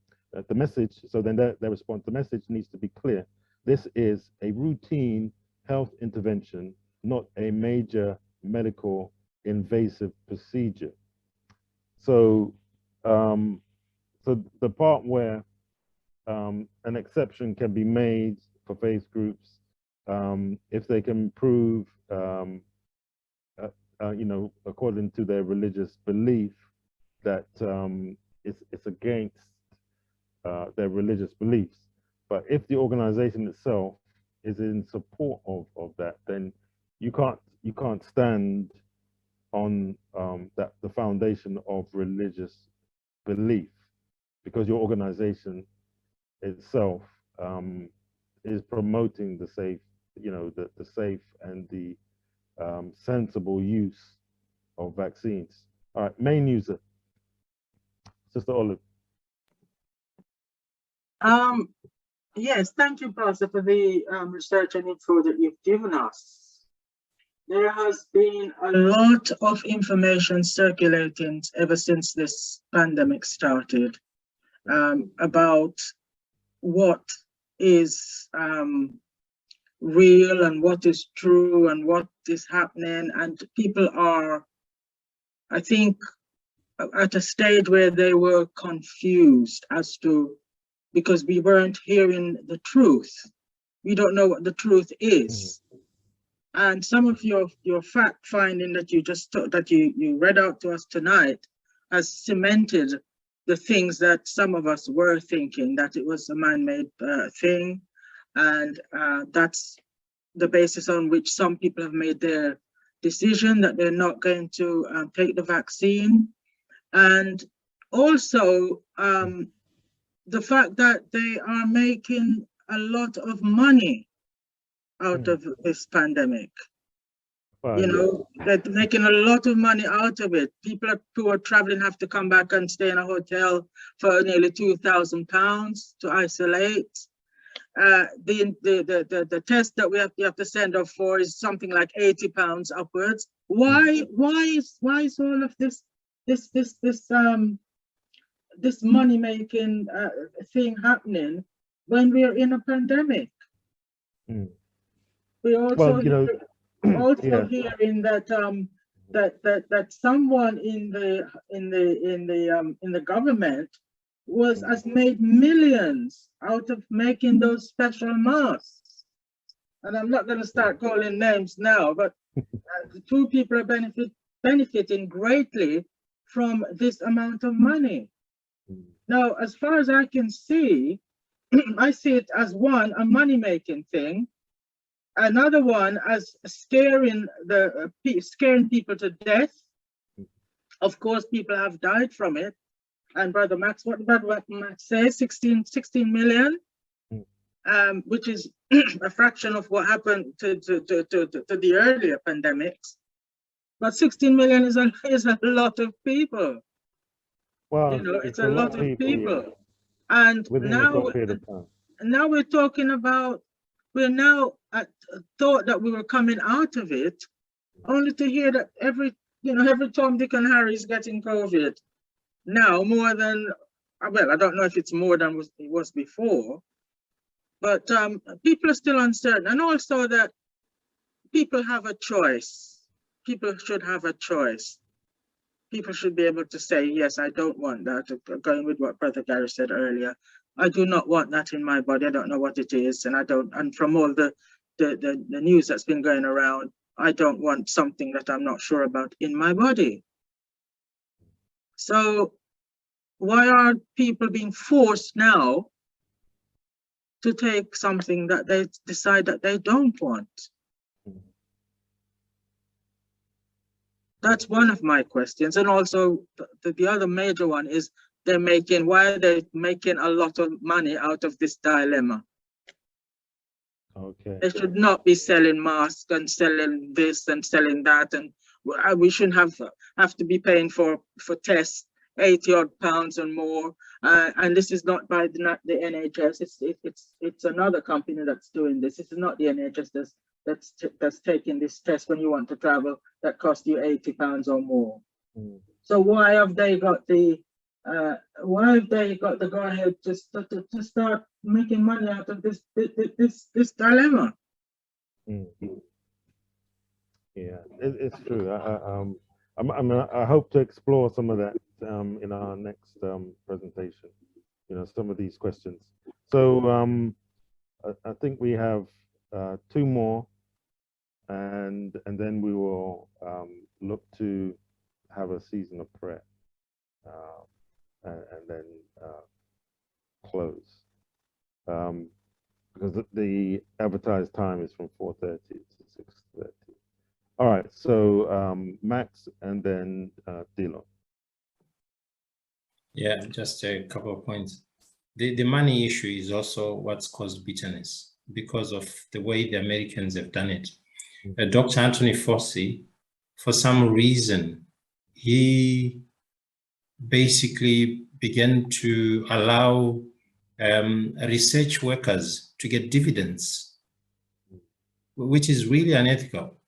The message, so then their response, the message needs to be clear. This is a routine health intervention, not a major medical invasive procedure. So, so the part where an exception can be made for faith groups if they can prove, according to their religious belief, that it's against their religious beliefs. But if the organization itself is in support of that, then you can't stand on the foundation of religious belief, because your organization itself is promoting the safe, the safe and the sensible use of vaccines. All right, main user, Sister Olive. Yes, thank you, Pastor, for the research and info that you've given us. There has been a lot of information circulating ever since this pandemic started about what is real and what is true and what is happening. And people are, I think, at a stage where they were confused as to, because we weren't hearing the truth. We don't know what the truth is. And some of your fact finding that you read out to us tonight has cemented the things that some of us were thinking, that it was a man-made thing. And that's the basis on which some people have made their decision that they're not going to take the vaccine. And also the fact that they are making a lot of money out of this pandemic. They're making a lot of money out of it. People who are traveling have to come back and stay in a hotel for nearly £2,000 to isolate. The test that you have to send off for is something like £80 upwards. Why is all of this money making thing happening when we're in a pandemic? We also hearing that that someone in the government has made millions out of making those special masks. And I'm not going to start calling names now, but the two people are benefiting greatly from this amount of money. Now, as far as I can see, I see it as one, a money-making thing, another one as scaring people to death, Of course, people have died from it. And Brother Max, what Brother Max says, 16 million, which is a fraction of what happened to the earlier pandemics. But 16 million is a lot of people. Well, You know, it's a lot of people. yeah. And Within a short period of time. now we're talking about, we're now at thought that we were coming out of it, only to hear that every Tom, Dick, and Harry is getting COVID. Now more than, well, I don't know if it's more than it was before, but people are still uncertain. And also that people have a choice. People should have a choice. People should be able to say, yes, I don't want that. Going with what Brother Gary said earlier, I do not want that in my body. I don't know what it is. And from all the news that's been going around, I don't want something that I'm not sure about in my body. So why are people being forced now to take something that they decide that they don't want? That's one of my questions. And also the other major one is why are they making a lot of money out of this dilemma? Okay. They should not be selling masks and selling this and selling that, and we shouldn't have to be paying for tests £80 and more. And this is not by the NHS. It's another company that's doing this. This is not the NHS that's taking this test when you want to travel that costs you £80 or more. So why have they got the go ahead to start making money out of this dilemma? Yeah, it's true. I hope to explore some of that in our next presentation. Some of these questions. So I think we have 2 more, and then we will look to have a season of prayer, and then close, because the advertised time is from 4:30 to 6:30. All right, so Max and then Dillon. Yeah, just a couple of points. The money issue is also what's caused bitterness because of the way the Americans have done it. Dr. Anthony Fauci, for some reason, he basically began to allow research workers to get dividends, which is really unethical.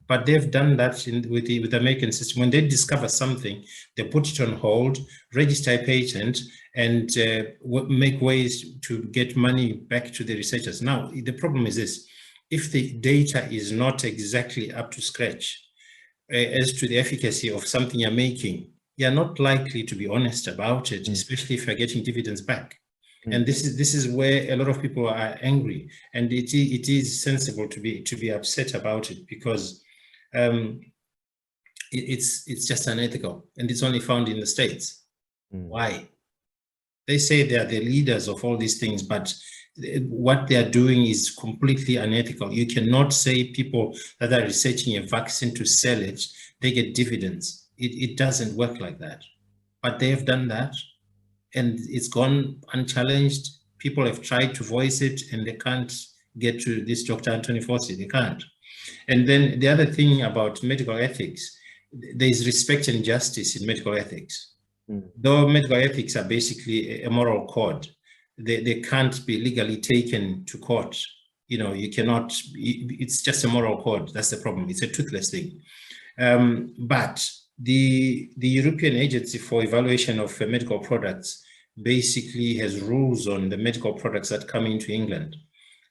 But they've done that with the American system. When they discover something, they put it on hold, register a patent, and make ways to get money back to the researchers. Now, the problem is this. If the data is not exactly up to scratch as to the efficacy of something you're making, you're not likely to be honest about it, especially if you're getting dividends back. And this is where a lot of people are angry, and it is sensible to be upset about it, because it's just unethical, and it's only found in the States. Why? They say they are the leaders of all these things, but what they are doing is completely unethical. You cannot say people that are researching a vaccine to sell it, they get dividends. It doesn't work like that. But they have done that, and it's gone unchallenged. People have tried to voice it, and they can't get to this Dr. Anthony Fauci. They can't. And then the other thing about medical ethics, there is respect and justice in medical ethics. Though medical ethics are basically a moral code, they can't be legally taken to court. You cannot, it's just a moral code. That's the problem. It's a toothless thing. But the European Agency for Evaluation of Medical Products basically has rules on the medical products that come into England.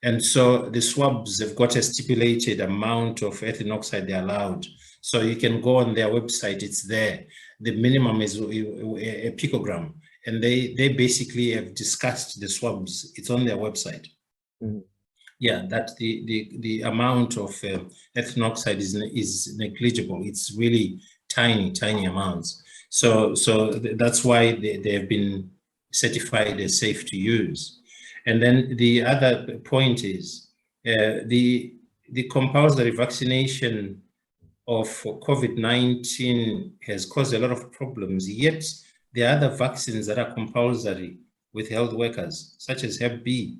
And so the swabs have got a stipulated amount of ethylene oxide they're allowed. So you can go on their website, it's there. The minimum is a picogram. And they basically have discussed the swabs. It's on their website. Yeah, that the amount of ethylene oxide is negligible. It's really tiny amounts. So that's why they have been certified as safe to use. And then the other point is the compulsory vaccination of COVID-19 has caused a lot of problems, yet there are other vaccines that are compulsory with health workers, such as Hep B.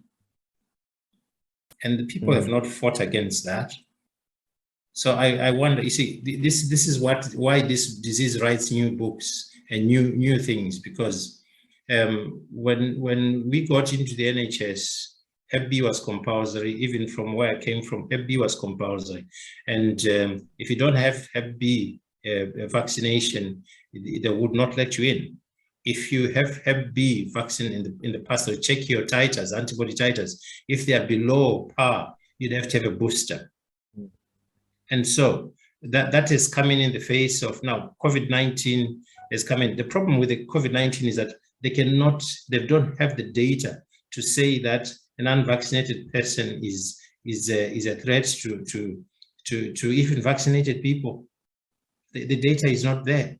And the people have not fought against that. So I wonder, you see, this is why this disease writes new books and new things, because when we got into the NHS, Hep B was compulsory. Even from where I came from, Hep B was compulsory. And if you don't have Hep B vaccination, they would not let you in. If you have Hep B vaccine in the past, so check your titers, antibody titers. If they are below par, you'd have to have a booster. And so that is coming in the face of now COVID-19 is coming. The problem with the COVID-19 is that they don't have the data to say that an unvaccinated person is a threat to even vaccinated people. The data is not there.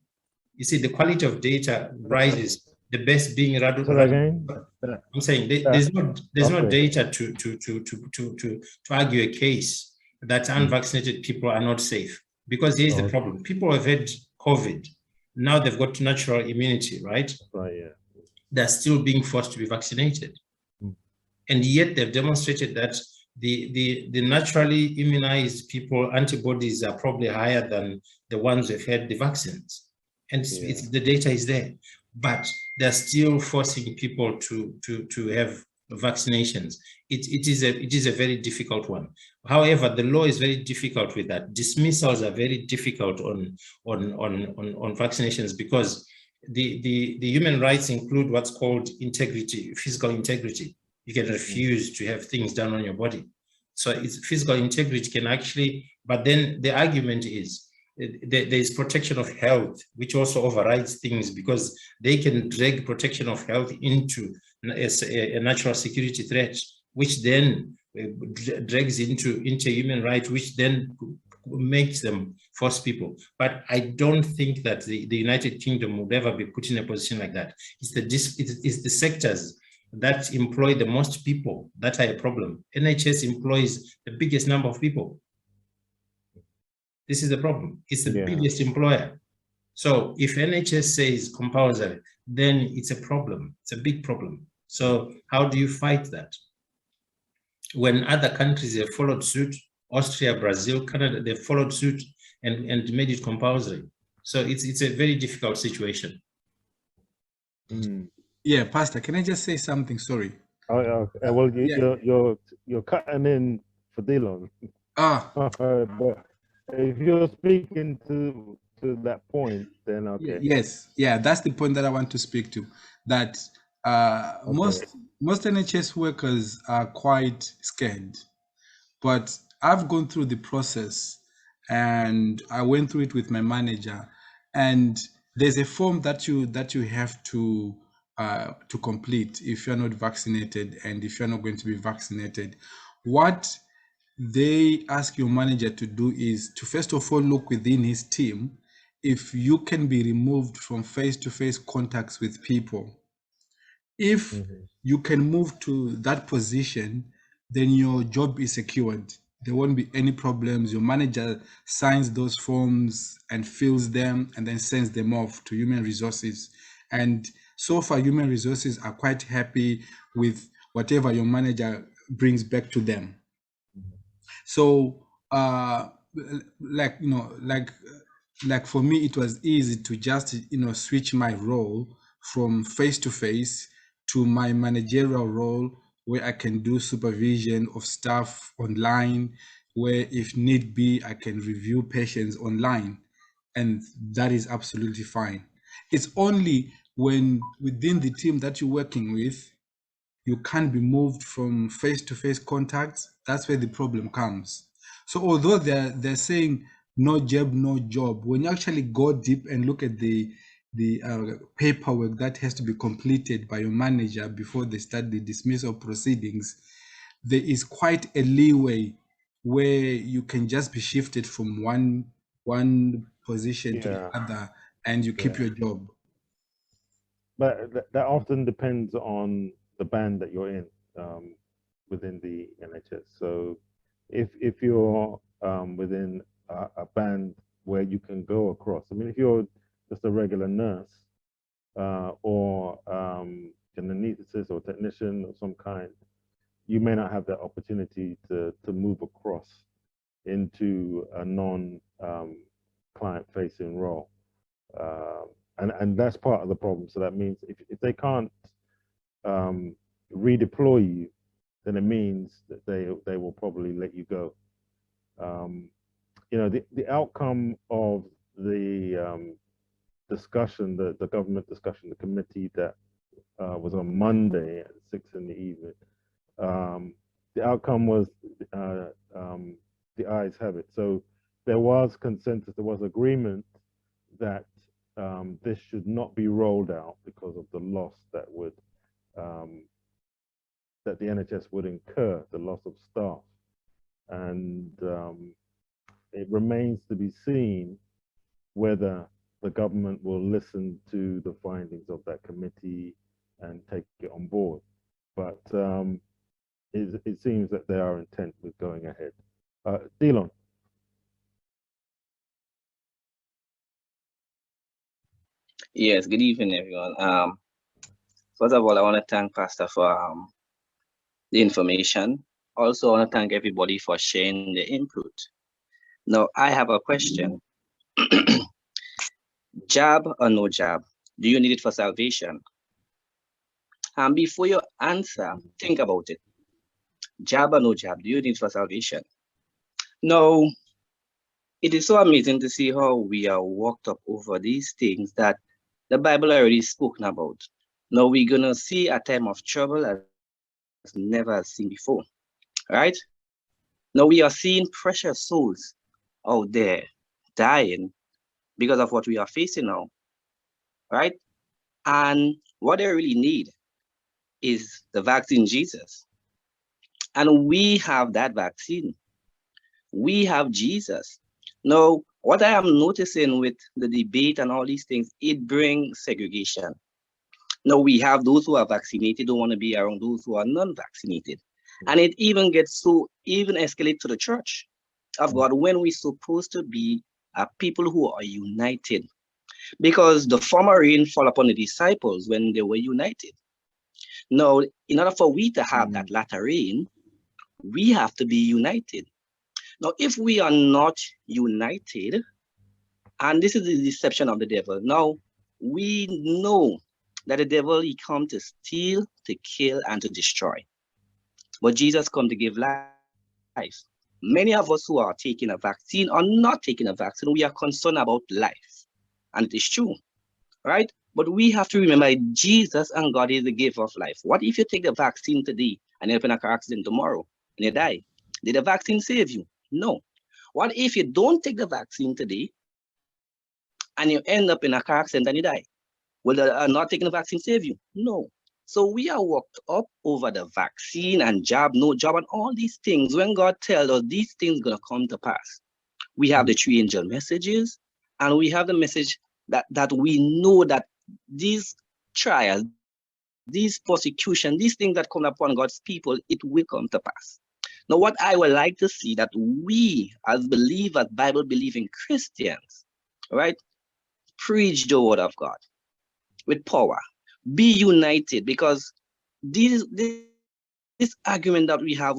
You see, the quality of data rises. The best being I'm saying there's no data to argue a case that unvaccinated people are not safe. Because here's the problem: people have had COVID, now they've got natural immunity, right? Right. Yeah. They're still being forced to be vaccinated, and yet they've demonstrated that the naturally immunized people antibodies are probably higher than the ones who've had the vaccines, and the data is there, but they're still forcing people to have vaccinations. It is a very difficult one. However, the law is very difficult with that. Dismissals are very difficult on vaccinations, because the human rights include what's called integrity, physical integrity. You can refuse to have things done on your body. So it's physical integrity can actually, but then the argument is there is protection of health, which also overrides things, because they can drag protection of health into a natural security threat, which then drags into human rights, which then makes them force people. But I don't think that the United Kingdom would ever be put in a position like that. It's the sectors that employ the most people that are a problem. NHS employs the biggest number of people. This is the problem. It's the biggest employer. So if NHS says compulsory, then it's a problem. It's a big problem. So how do you fight that? When other countries have followed suit, Austria, Brazil, Canada, they've followed suit and made it compulsory. So it's a very difficult situation. Yeah, Pastor, can I just say something? Sorry. Well, you're cutting in for Dylan. But if you're speaking to that point, then okay. Yes, that's the point that I want to speak to. That most NHS workers are quite scared, but I've gone through the process, and I went through it with my manager, and there's a form that you have to complete if you're not vaccinated, and if you're not going to be vaccinated. What they ask your manager to do is to first of all look within his team if you can be removed from face-to-face contacts with people. If you can move to that position, then your job is secured. There won't be any problems. Your manager signs those forms and fills them and then sends them off to human resources. And so far, human resources are quite happy with whatever your manager brings back to them. So, like for me, it was easy to just, switch my role from face-to-face to my managerial role, where I can do supervision of staff online, where if need be, I can review patients online. And that is absolutely fine. It's only when within the team that you're working with, you can't be moved from face-to-face contacts. That's where the problem comes. So although they're saying no jab, no job, when you actually go deep and look at the paperwork that has to be completed by your manager before they start the dismissal proceedings, there is quite a leeway where you can just be shifted from one position to the other, and you keep your job. But that often depends on the band that you're in within the NHS. So if you're within a band where you can go across. I mean, if you're just a regular nurse or an anesthetist or technician of some kind, you may not have that opportunity to move across into a non-client-facing role. And that's part of the problem. So that means if they can't redeploy you, then it means that they will probably let you go. You know, the outcome of the discussion, the government discussion, the committee that was on Monday at 6 in the evening, the outcome was the ayes have it. So there was consensus, there was agreement that this should not be rolled out because of the loss that would that the NHS would incur, the loss of staff. And it remains to be seen whether the government will listen to the findings of that committee and take it on board. But it seems that they are intent with going ahead. Delon. Yes, good evening, everyone. First of all, I want to thank Pastor for the information. Also, I want to thank everybody for sharing the input. Now, I have a question. Jab or no jab? Do you need it for salvation? And before you answer, think about it. Jab or no jab? Do you need it for salvation? No. It is so amazing to see how we are worked up over these things that the Bible already spoken about. Now we're going to see a time of trouble as never seen before, right? Now we are seeing precious souls out there dying because of what we are facing now, right? And what they really need is the vaccine, Jesus. And we have that vaccine. We have Jesus. Now, what I am noticing with the debate and all these things, it brings segregation. Now, we have those who are vaccinated, don't want to be around those who are non-vaccinated. And it even gets so, even escalate to the church of God when we're supposed to be a people who are united. Because the former rain fell upon the disciples when they were united. Now, in order for we to have that latter rain, we have to be united. Now, if we are not united, and this is the deception of the devil. Now, we know that the devil, he come to steal, to kill, and to destroy. But Jesus come to give life. Many of us who are taking a vaccine or not taking a vaccine, we are concerned about life. And it is true, right? But we have to remember Jesus and God is the giver of life. What if you take the vaccine today and end up in a car accident tomorrow and you die? Did the vaccine save you? No. What if you don't take the vaccine today and you end up in a car accident and you die? Will not taking the vaccine save you? No. So we are worked up over the vaccine and jab, no jab, and all these things. When God tells us these things are going to come to pass, we have the three angel messages, and we have the message that we know that these trials, these persecution, these things that come upon God's people, it will come to pass. Now, what I would like to see that we, as believers, Bible-believing Christians, right, preach the word of God with power. Be united, because this argument that we have,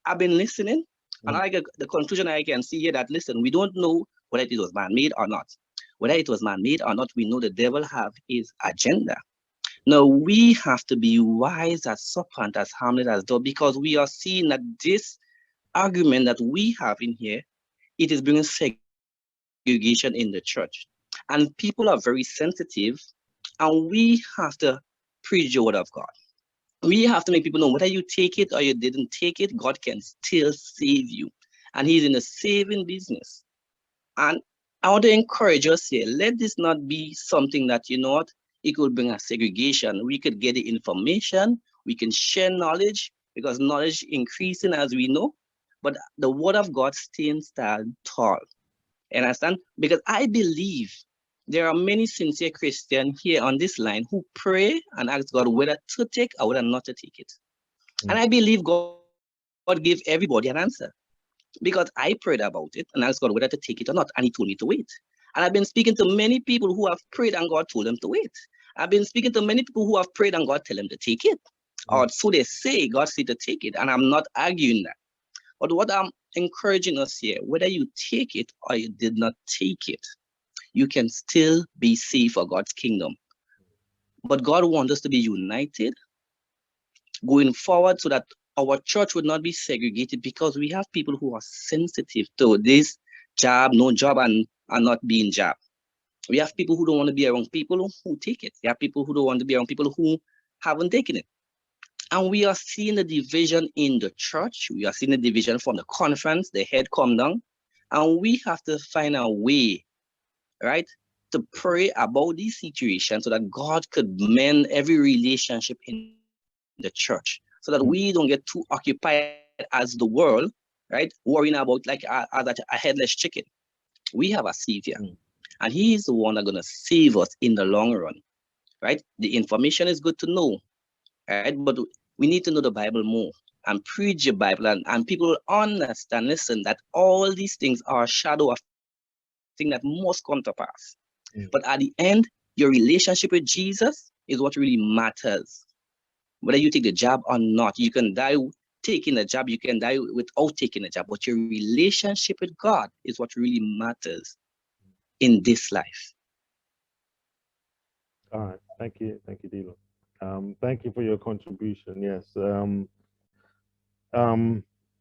I've been listening, and I get the conclusion I can see here that, listen, we don't know whether it was man-made or not. Whether it was man-made or not, we know the devil have his agenda. Now, we have to be wise as serpent, as harmless as dove, because we are seeing that this argument that we have in here, it is bringing segregation in the church. And people are very sensitive, and we have to preach the word of God. We have to make people know whether you take it or you didn't take it, God can still save you. And he's in the saving business. And I want to encourage us here, let this not be something that, you know what, it could bring a segregation. We could get the information, we can share knowledge, because knowledge increasing as we know, but the word of God stands tall. Understand? Because I believe there are many sincere Christians here on this line who pray and ask God whether to take or whether not to take it. And I believe God give everybody an answer. because I prayed about it and asked God whether to take it or not, and he told me to wait. And I've been speaking to many people who have prayed and God told them to wait. I've been speaking to many people who have prayed and God tell them to take it. Or so they say, God said to take it, and I'm not arguing that. But what I'm encouraging us here, whether you take it or you did not take it, you can still be saved for God's kingdom. But God wants us to be united going forward so that our church would not be segregated, because we have people who are sensitive to this job, no job, and not being job. We have people who don't want to be around people who take it. We have people who don't want to be around people who haven't taken it. And we are seeing the division in the church. We are seeing the division from the conference, the head come down. And we have to find a way, right, to pray about these situations so that God could mend every relationship in the church, so that we don't get too occupied as the world, right, worrying about like as a headless chicken. We have a savior, and he is the one that's going to save us in the long run, right? The information is good to know, right? But we need to know the Bible more and preach the Bible, and people understand, listen, that all these things are a shadow of things that must come to pass. But at the end, your relationship with Jesus is what really matters. Whether you take the job or not, you can die taking the job, you can die without taking the job, but your relationship with God is what really matters in this life. All right, thank you, Dilo. Thank you for your contribution. Yes,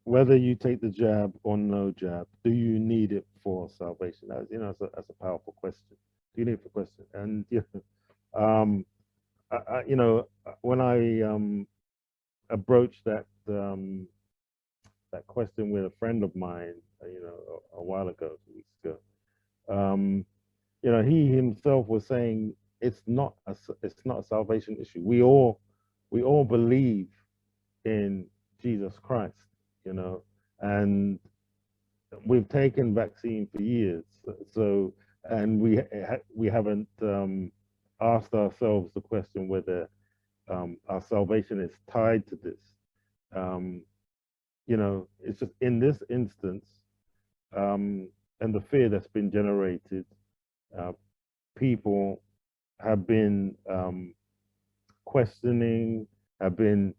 whether you take the jab or no jab, do you need it for salvation? That's, that's a powerful question. Do you need it for question? And when I broached that that question with a friend of mine, a while ago, 2 weeks ago, he himself was saying it's not a salvation issue. We all believe in Jesus Christ, and we've taken vaccine for years. So, and we haven't asked ourselves the question whether our salvation is tied to this. It's just in this instance, and the fear that's been generated, people have been questioning, have been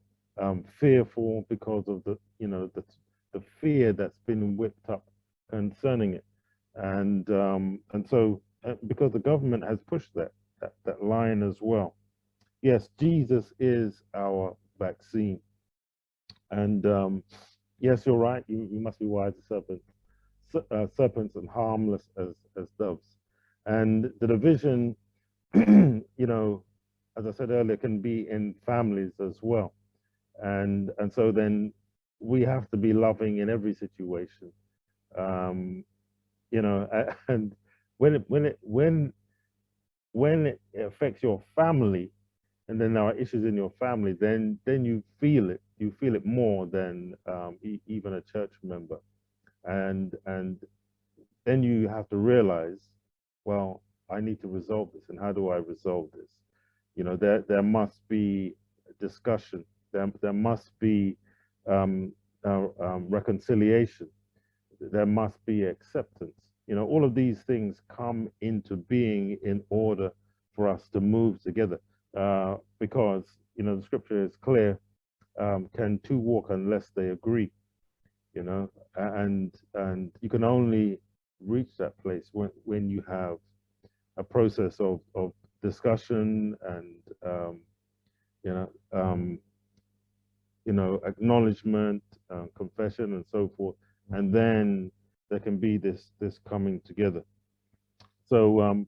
fearful because of the fear that's been whipped up concerning it, and so because the government has pushed that line as well. Yes, Jesus is our vaccine, and yes, you're right. You must be wise as serpents and harmless as doves. And the division, as I said earlier, can be in families as well. And so then we have to be loving in every situation. And when it affects your family, and then there are issues in your family, then you feel it. You feel it more than even a church member, and then you have to realize, well, I need to resolve this, and how do I resolve this? There must be discussion. There must be reconciliation. There must be acceptance. All of these things come into being in order for us to move together. Because the scripture is clear, can two walk unless they agree, and you can only reach that place when you have a process of discussion and acknowledgement, confession, and so forth, and then there can be this coming together. So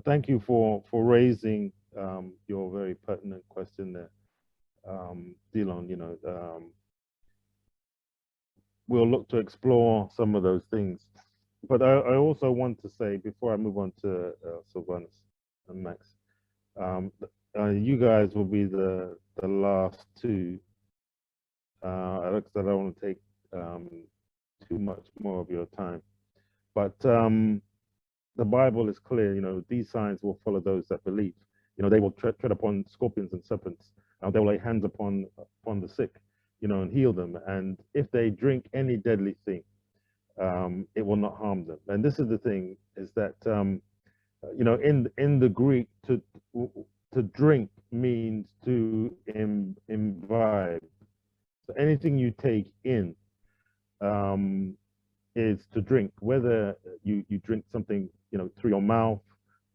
thank you for raising your very pertinent question there, Dylan. We'll look to explore some of those things. But I also want to say, before I move on to Sylvanus and Max, you guys will be the last two. I don't want to take too much more of your time. But the Bible is clear, these signs will follow those that believe. They will tread upon scorpions and serpents, and they will lay hands upon the sick, and heal them. And if they drink any deadly thing, it will not harm them. And this is the thing, is that you know, in the Greek, to drink means to imbibe. So anything you take in is to drink, whether you drink something, you know, through your mouth,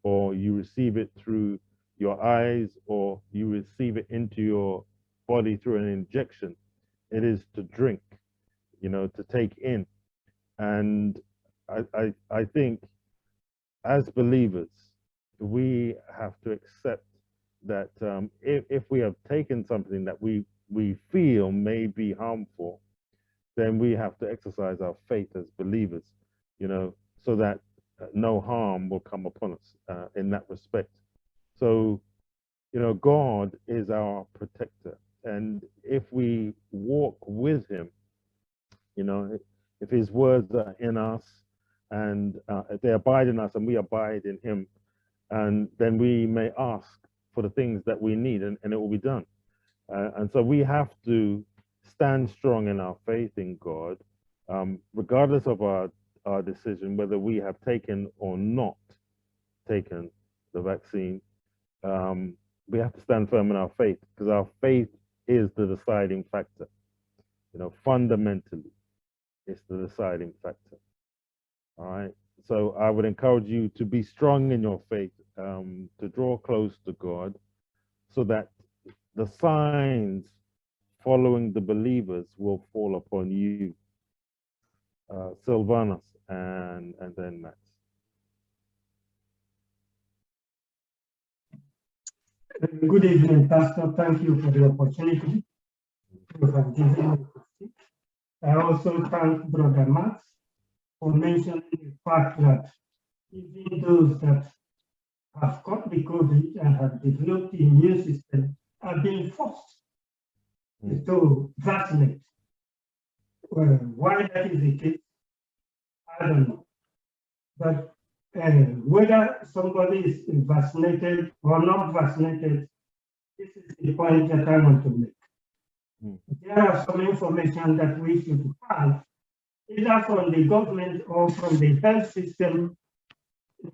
or you receive it through your eyes, or you receive it into your body through an injection. It is to drink, you know, to take in. And I think as believers, we have to accept that if we have taken something that we feel may be harmful, then we have to exercise our faith as believers, you know, so that no harm will come upon us in that respect. So, you know, God is our protector. And if we walk with him, you know, if his words are in us and if they abide in us and we abide in him, and then we may ask for the things that we need, and it will be done. And so we have to stand strong in our faith in God, regardless of our decision, whether we have taken or not taken the vaccine. We have to stand firm in our faith, because our faith is the deciding factor. You know, fundamentally, it's the deciding factor. All right. So I would encourage you to be strong in your faith, to draw close to God, so that the signs following the believers will fall upon you. Silvanus and then Matt. Good evening, Pastor. Thank you for the opportunity you have given me to speak. I also thank Brother Max for mentioning the fact that even those that have caught the COVID and have developed the immune system are being forced to vaccinate. Well, why that is the case, I don't know. But whether somebody is vaccinated or not vaccinated, this is the point that I want to make. There are some information that we should have, either from the government or from the health system,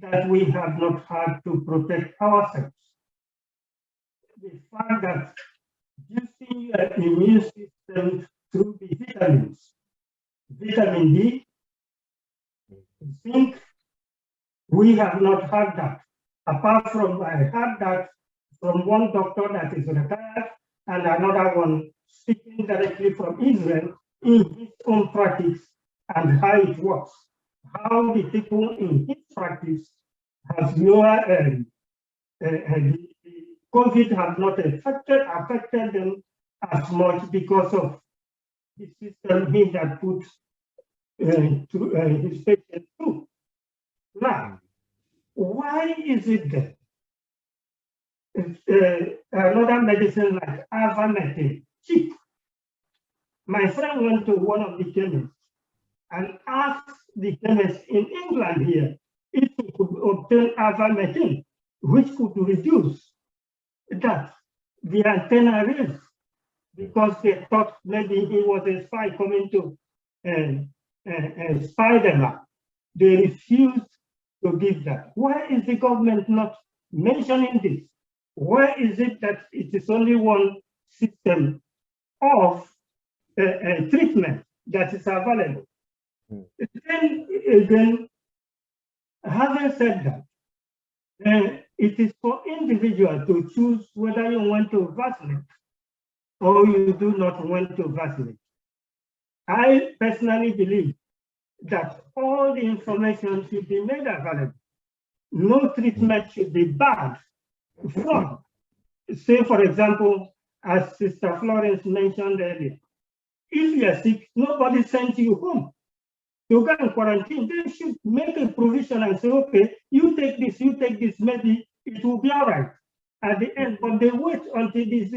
that we have not had to protect ourselves. The fact that boosting your immune system through the vitamins, vitamin D, zinc, we have not had that. Apart from, I had that from one doctor that is retired and another one speaking directly from Israel in his own practice and how it works. How the people in his practice has lower, the COVID have not affected them as much because of the system he had put his patients through. Now, why is it that another medicine like ivermectin cheap? My friend went to one of the chemists and asked the chemist in England here if he could obtain ivermectin, which could reduce that the antenna raised, because they thought maybe he was a spy coming to spy them out. They refused to give that. Why is the government not mentioning this? Why is it that it is only one system of treatment that is available? Then again, having said that, it is for individual to choose whether you want to vaccinate or you do not want to vaccinate. I personally believe that all the information should be made available. No treatment should be banned from, say, for example, as Sister Florence mentioned earlier, if you are sick, nobody sends you home to go and quarantine. They should make a provision and say, okay, you take this, maybe it will be all right at the end. But they wait until this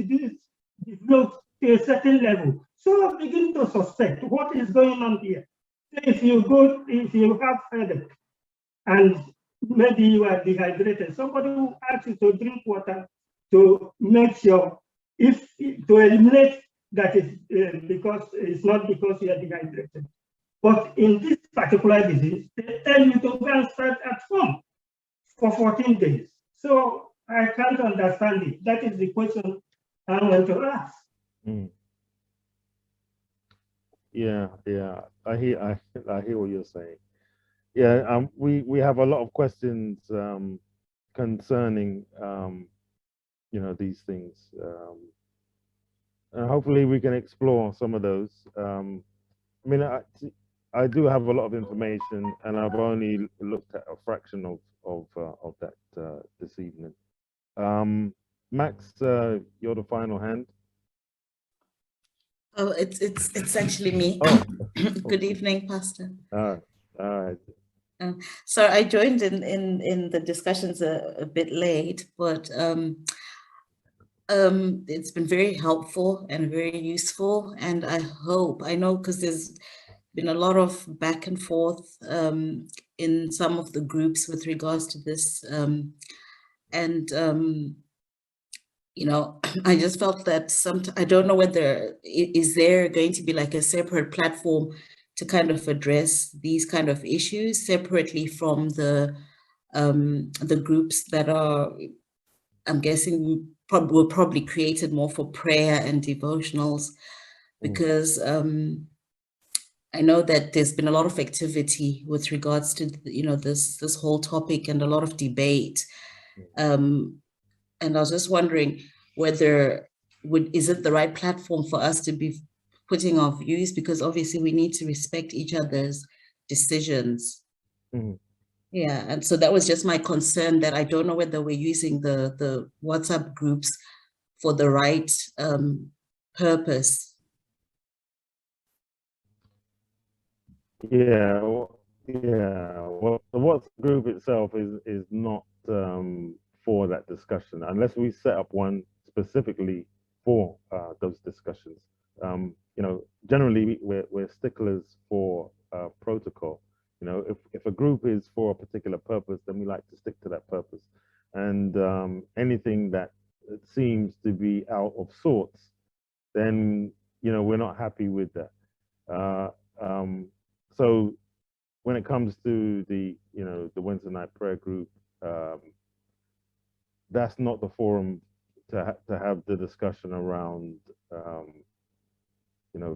develops to a certain level. So begin to suspect what is going on here. If you have headache and maybe you are dehydrated, somebody will ask you to drink water to make sure, to eliminate that is because it's not because you are dehydrated. But in this particular disease, they tell you to go and start at home for 14 days. So I can't understand it. That is the question I want to ask. Yeah, I hear what you're saying. Yeah, we have a lot of questions concerning these things, and hopefully we can explore some of those. I mean, I do have a lot of information, and I've only looked at a fraction of that this evening. Max, you're the final hand. Oh, it's actually me. Oh. Good evening, Pastor. All right. So I joined in the discussions a bit late, but it's been very helpful and very useful. And I know because there's been a lot of back and forth in some of the groups with regards to this. I just felt that I don't know whether is there going to be like a separate platform to kind of address these kind of issues separately from the groups that are, I'm guessing, were probably created more for prayer and devotionals, because I know that there's been a lot of activity with regards to this whole topic and a lot of debate. And I was just wondering whether is it the right platform for us to be putting our views, because obviously we need to respect each other's decisions. Yeah, and so that was just my concern, that I don't know whether we're using the WhatsApp groups for the right purpose. Yeah, well, the WhatsApp group itself is not for that discussion, unless we set up one specifically for those discussions. Generally we're sticklers for protocol. If a group is for a particular purpose, then we like to stick to that purpose. And anything that seems to be out of sorts, then we're not happy with that. So when it comes to the Wednesday night prayer group, that's not the forum to have the discussion around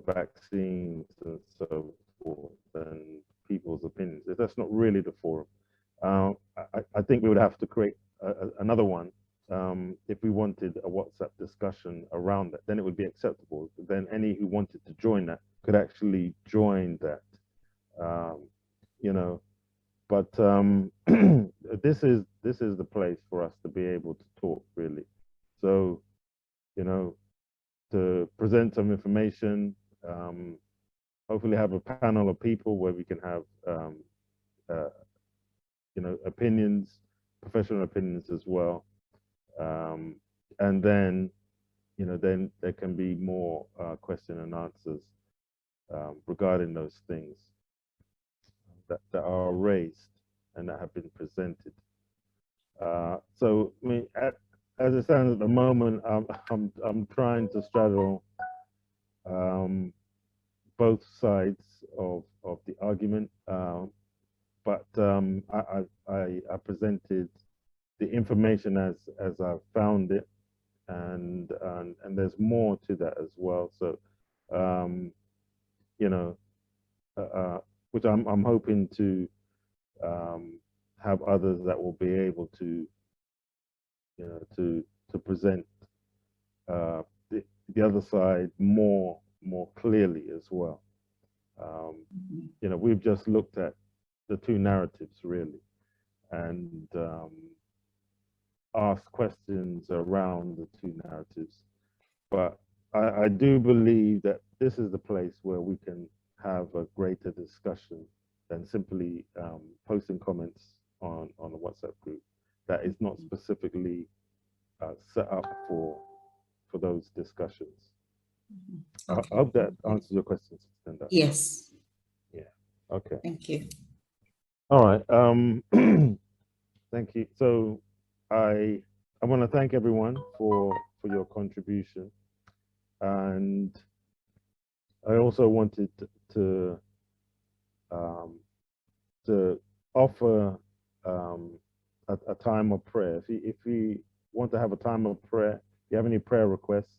vaccines and so forth and people's opinions. That's not really the forum. I think we would have to create another one if we wanted a WhatsApp discussion around that. Then it would be acceptable. Then any who wanted to join that could actually join that. But this is the place for us to be able to talk, really. So to present some information, hopefully have a panel of people where we can have opinions, professional opinions as well, and then then there can be more question and answers regarding those things that are raised and that have been presented. So I mean, as it stands at the moment, I'm trying to straddle both sides of the argument, but I presented the information as I found it, and there's more to that as well. So which I'm hoping to have others that will be able to to present the other side more clearly as well. We've just looked at the two narratives really, and asked questions around the two narratives. But I do believe that this is the place where we can have a greater discussion than simply posting comments on a WhatsApp group that is not specifically set up for those discussions. Okay. I hope that answers your questions, Linda. Yes. Yeah. Okay. Thank you. All right. Thank you. So I want to thank everyone for your contribution, and I also wanted to to offer a time of prayer. If you want to have a time of prayer, if you have any prayer requests,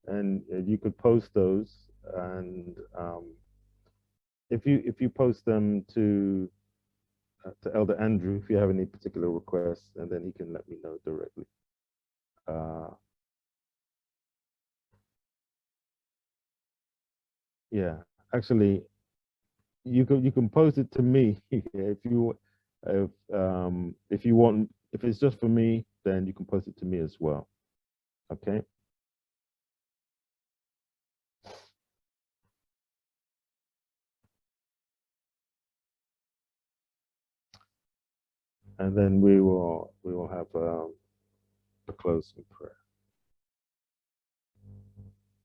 and you could post those, and if you post them to Elder Andrew, if you have any particular requests, and then he can let me know directly. Yeah, actually, you can post it to me if you want. If it's just for me, then you can post it to me as well. Okay. And then we will have a closing prayer.